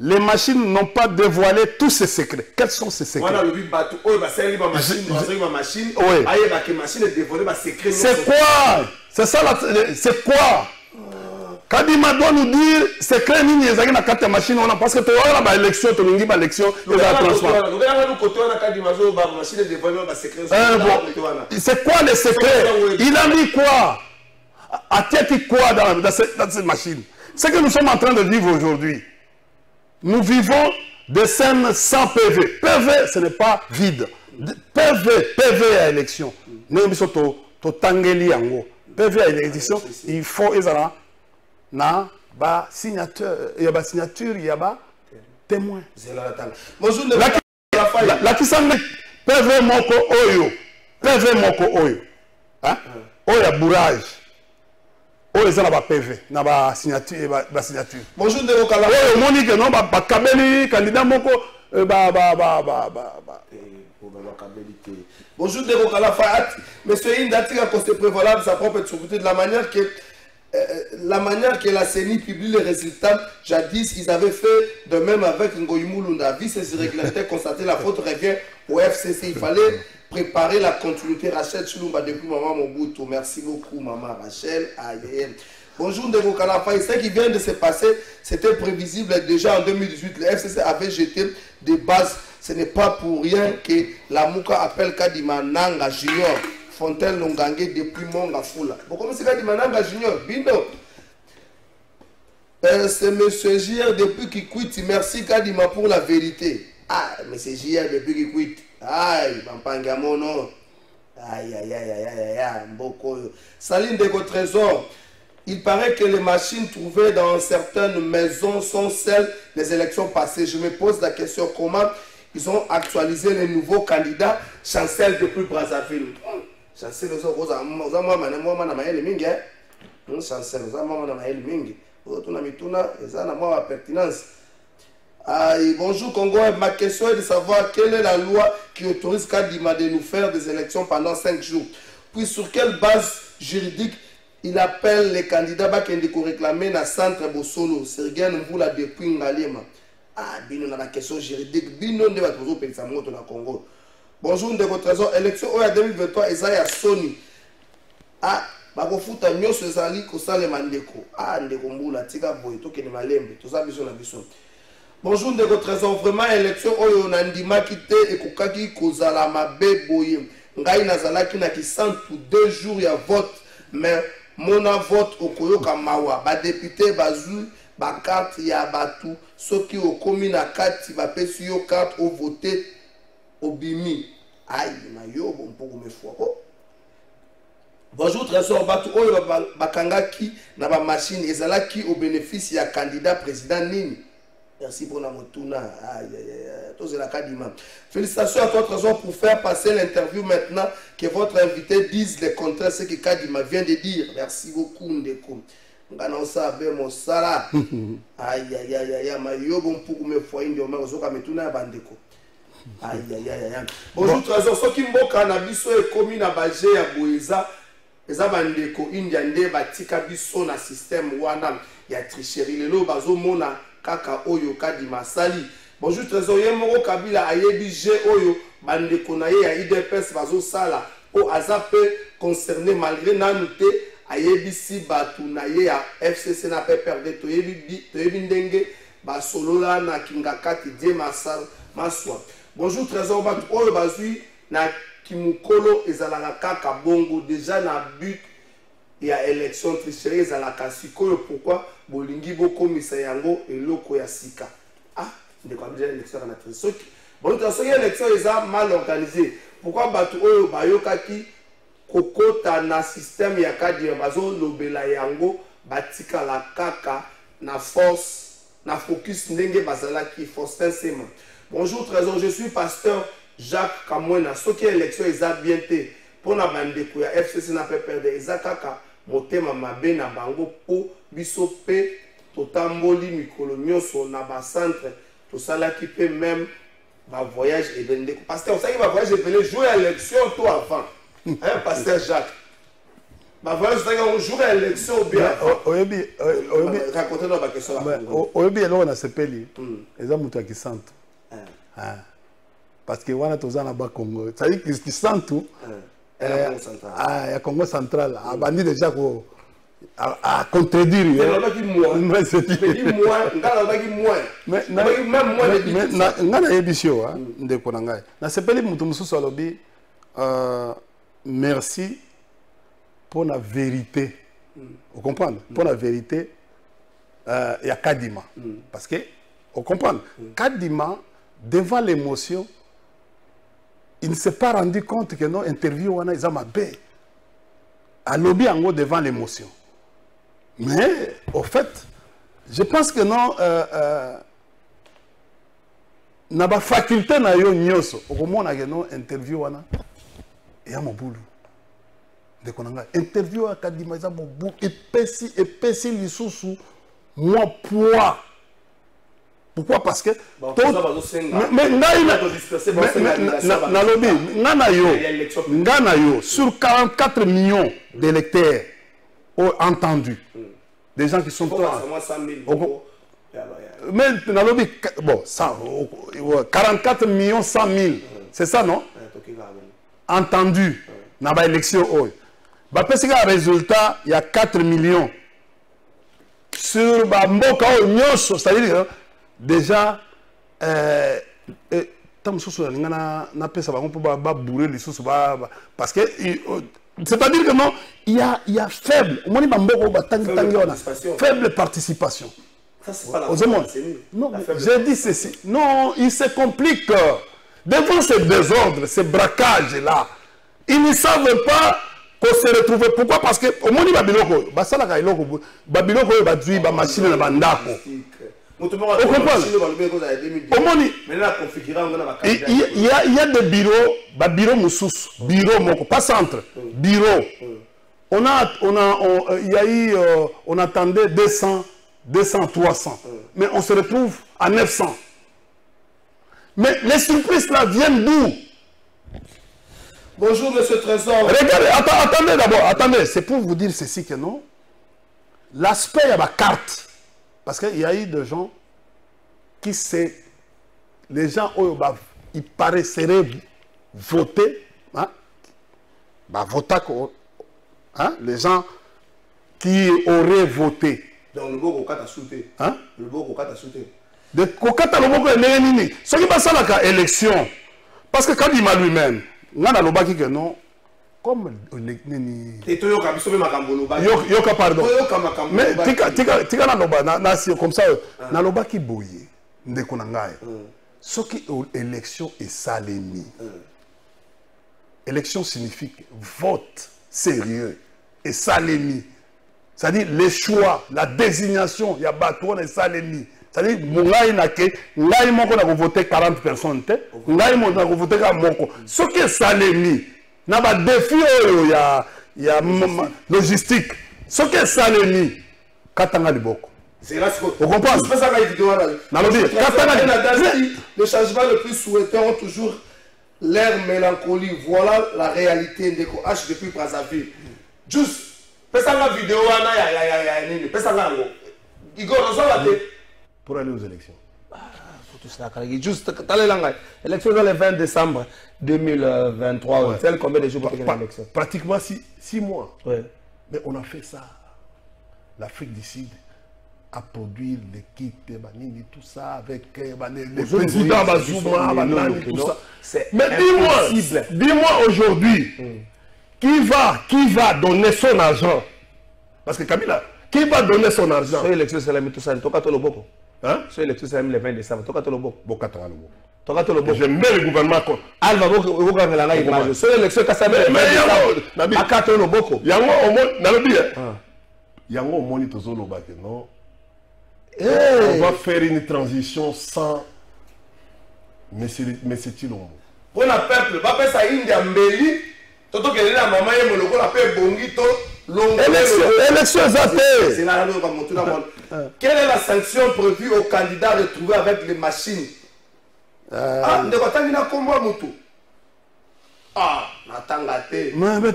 Les machines n'ont pas dévoilé tous ces secrets. Quels sont ces secrets? C'est quoi? C'est ça, c'est quoi? Kadima doit nous dire secret nini ezaki na kati ya machine wana parce que tu as la élection tu lingi ba élection et la transforme. C'est quoi le secret? Il a mis quoi? A-t-il quoi dans cette machine? Ce que nous sommes en train de vivre aujourd'hui. Nous vivons des scènes sans PV. PV, ce n'est pas vide. PV à élection. Nous sommes au Tangeli Yango. PV à élection, il faut na ba signature, il y a ba signature, il y a ba témoin. La qui s'en PV moko oyo. PV moko oyo. Hein? Oyo bourrage. Oyo ça na ba PV, na ba signature, ba signature. Bonjour de Okala. Oyo monique non ba kabeli candidat moko Bonjour de Okala Fayat. Monsieur Indatika constate prévalable sa propre sécurité de la manière que la manière que la CENI publie les résultats, jadis, ils avaient fait de même avec Ngoï Mulunda. Vu ces irrégularités constatées, la faute revient au FCC. Il fallait préparer la continuité. Rachel Chulumba depuis Maman Mobutu. Merci beaucoup, Maman Rachel. Aïe. Bonjour, Ndeko Kalafa. Ce qui vient de se passer, c'était prévisible déjà en 2018. Le FCC avait jeté des bases. Ce n'est pas pour rien que la Mouka appelle Kadima Nanga Junior. Fontaine Longangé depuis Monga Fula. Bon, comment c'est Kadima Nanga Junior? Bindo. C'est M. JR depuis qu'il quitte. Merci Kadima pour la vérité. Ah, M. JR depuis qu'il quitte. Aïe, Bampangamono. Aïe, aïe, aïe, aïe, aïe, aïe, Mboko. Saline de Trésor. Il paraît que les machines trouvées dans certaines maisons sont celles des élections passées. Je me pose la question, comment ils ont actualisé les nouveaux candidats Chancel depuis Brazzaville. Chancel, bonjour Congo, ma question est de savoir quelle est la loi qui autorise Kadima de nous faire des élections pendant 5 jours. Puis sur quelle base juridique il appelle les candidats pour réclamer dans le centre Bossolo. Sergei Mvula depuis Ngalema. Ah, bino na la question juridique. Bino ne va toujours payer sa moto na Congo. Bonjour, de votre trésor. Élection en 2023, Isaiah Sony. Ah, bakofuta nyoso ezali kosala mandeko. Ah, ndeko mbula tika boy to kene malembe. To za biso na biso. Bonjour, de votre trésor. Vraiment, élection oyo nandima kite ekokaki kozala mabe boye. Ngai nazalaki na kisantu 2 jours ya vote, mais mon vote okoyoka mawa. Ba député bazu ba carte ya batu. Soki okomi na kati ba pesi yo carte au voter obimi. Aïe, na yo bon pour me fois. Bonjour trésor batu oyo bakangaki na ba machine ezalaki au bénéfice ya candidat président nini. Merci pour la motuna. Aïe, aïe, aïe. Tous la Kadima. Félicitations à toi, Trésor, pour faire passer l'interview maintenant que votre invité dise le contraire, ce que Kadima vient de dire. Merci beaucoup, Ndeko. Nganosa be mosala. Aïe, aïe, aïe, aïe. Mayo bon pour me foyer de Omer Zoka metuna bandeko. Aïe, aïe, aïe, aïe. Bonjour, Trésor. Ce qui mboka na biso e komi na baje ya Boeza. Eza bandeko India nde batika biso na système wana ya tricherie. Lelo bazo mona kaka oyo Kadima sali. Bonjour trésor Moro Kabila ayebi G oyo bandeko na ye ya IDPS bazo sala o azape concerné malgré nanute ayebi si batu na ye ya FCC na pe perdre to yebi ndenge basolola na kingakati die masal maswa. Bonjour trésor batu oyo bazui na kimukolo ezalaka kaka bongo déjà na but ya élection tricherie ezalaka sikoyo pourquoi bolingi bokomisa yango eloko ya sika. Ah, ndeko abija élection na tricherie. Bon, toute élection est mal organisée. Pourquoi batu oyo bayokaki kokota na système ya Kadima bazo lobela yango batika la kaka na force na focus ndenge bazalaki Faustin Sema. Bonjour trésor, je suis pasteur Jacques Kamwena. Ce qui est élection est bien té pour na bandeko ya FCC na pe perdre ezakaka motema mabe na bango po biso pe totamboli mikolo nyonso na ba centre to sala ki pe même ba voyage et bandeko pasteur ça qui va voyage et jouer à l'élection tout avant hein pasteur Jacques ba voyage ça qui joue à l'élection bien oyebi raconter dans ba question oyebi eloko na sepeli eza mutu akisantu parce que wana tozana ba Congo ça dit que santu ya Congo central abandi déjà ko à contredire ngana yebisio ndeko na ngai na sepeli mutu mususu alobi merci pour la vérité vous comprenez pour la vérité ya Kadima parce que vous comprenez Kadima devant l'émotion il ne s'est pas rendu compte que nos interviews wana ezama bé à lobby en devant l'émotion. Mais au fait, je pense que non na ba faculté na yo nyoso okomona que non interview wana ya mobulu de konanga interview à Kadima za mobu epesi lisusu moi poids. Pourquoi? Parce que sur 44 millions d'électeurs entendus des gens qui sont... Il faut passer moins 100 000 euros. Mais dans le bon, 44 millions 100 000, c'est ça, non? Entendu, dans l'élection, parce que le résultat, il y a 4 millions. Sur Mboka, c'est-à-dire, déjà, parce que, c'est-à-dire que non, il y a faible participation. Ça, c'est pas la non, j'ai dit ceci. Non, il se complique. Devant ces désordres, ces braquages-là, ils ne savent pas qu'on se retrouve. Pourquoi? Parce que au moins, Babiloko, machine na bandako. Il y a des bureaux, bureau moko, pas centre, bureau. On attendait 200, 300. Mais on se retrouve à 900. Mais les surprises là viennent d'où? Bonjour, monsieur Trésor. Regardez, attendez d'abord, attendez. C'est pour vous dire ceci que non. L'aspect de la carte. Parce qu'il y a eu des gens qui c'est. Les gens, ils paraisseraient voter. Hein? Les gens qui auraient voté. Donc le beau coca t'a sauté. Hein? Le beau coca t'a sauté. De coca t'a le beau coca est nini. Ce qui passe à la élection. Parce que quand il m'a lui-même, on a le baki que non. Comme et toi yoka biso ma kambolo ba. Yoka pardon. Yoka ma kambolo. Mais tika na loba na comme ça na loba ki boye ndeko na ngai. Ce qui élection est salemi. Élection signifie vote sérieux et salemi. C'est-à-dire les choix, la désignation, il y a Batouan et Salemi. C'est-à-dire, Moungaï n'a que, Ngaï Moko n'a voté 40 personnes, Ngaï Moko n'a voté 40 Moko. Ce qui est Salemi, n'a pas de défi, il y a logistique. Ce qui est Salemi, Katanga Liboko. C'est là ce qu'on comprend. C'est ça qu'il dit. Le changement le plus souhaité ont toujours l'air mélancolique. Voilà la réalité de H depuis Brazzaville. Juste. Pesanga vidéo pour aller aux élections. Juste, l'élection le 20 décembre 2023. Ouais. C'est combien de jours pour l'élection? Pratiquement 6 mois. Ouais. Mais on a fait ça. L'Afrique du Sud a produit l'équipe, tout ça, avec le président Bazouma, tout ça. Mais dis-moi aujourd'hui. Qui va donner son argent? Parce que Kabila, qui va donner son argent? Sur l'élection, c'est la tout ça. Toka to loboko. Hein? Sur l'élection, c'est le 20 décembre. Toka to loboko. Boka to loboko. Toka to loboko. J'aime bien le gouvernement. Alva boko la la image. Sur l'élection, ça s'appelle le 20 décembre. Aka to loboko. Yango au moins, nalobi. Yango au moins to lobako, non? On va faire une transition sans Monsieur Chilombo. Pour le peuple, va faire ça India Mbeli. Toto que la maman est mon la paix bongito élection zaté. C'est là où va monter la monde. Quelle est la sanction prévue aux candidats retrouvés avec les machines? Ah, ne va pas venir combat moto. Ah, n'attendez. Mais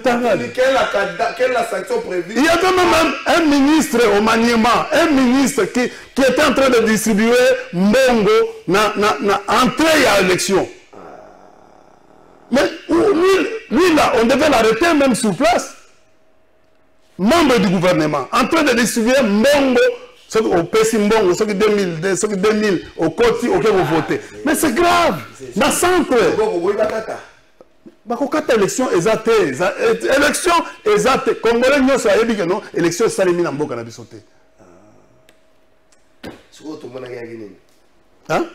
quelle est la sanction prévue? Il y a quand même un ministre au maniement, un ministre qui était en train de distribuer Mbongo na entrée à l'élection. Mais lui là, on devait l'arrêter même sur place. Membre du gouvernement, en train de distribuer Mbongo, ceux qui ont payé Mbongo, ceux qui 2000, ceux qui 2000, au côté, auquel vous votez. Mais c'est grave. Dans le centre. Bakokata élection exacte. Élection exacte. Congolais nous ça dit que non, élection salimi na mboka na bisoté. Hein?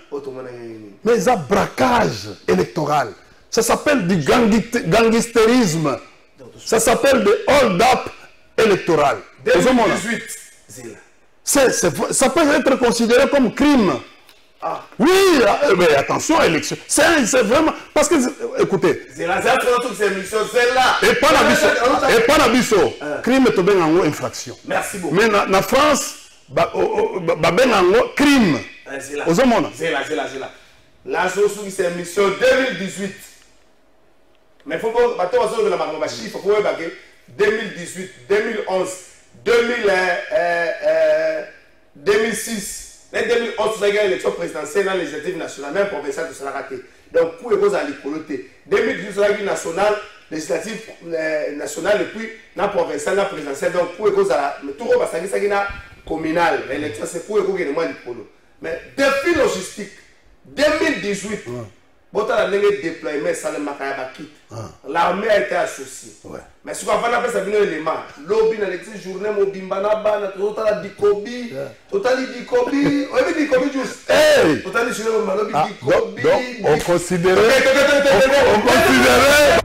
Mais ça braquage électoral. Ça s'appelle du gangstérisme. Ça s'appelle du hold-up électoral. 2018. Ça peut être considéré comme crime. Ah. Oui, mais attention, élection. C'est vraiment. Parce que, écoutez. C'est là. Et pas la biso. Crime est une infraction. Merci beaucoup. Mais en France, crime. C'est là. C'est là. La sous c'est émission 2018. Mais il faut pas. Il faut 2018, 2011, 2006, 2011, il y a l'élection présidentielle dans les législatives nationales, même provinciales, tout cela raté. Donc, coup est à l'écoloté. 2018, il y a une nationale, législative nationale, et puis, dans la provinciale, dans la présidentielle. Donc, coup est à la. Tout le monde va s'agir communal. L'élection, c'est coup est à l'écolo. Mais depuis logistique, 2018, bon, tu as le déploiement, ça le makaya bakit. L'armée a été associée. Mais ce qu'on va faire, c'est un élément. Lobby, dans les journées, Mobimba, Nabana, total Dikobi, total Dikobi, on a dit Dikobi juste. Total Dikobi. Donc, on considérait. On considérait.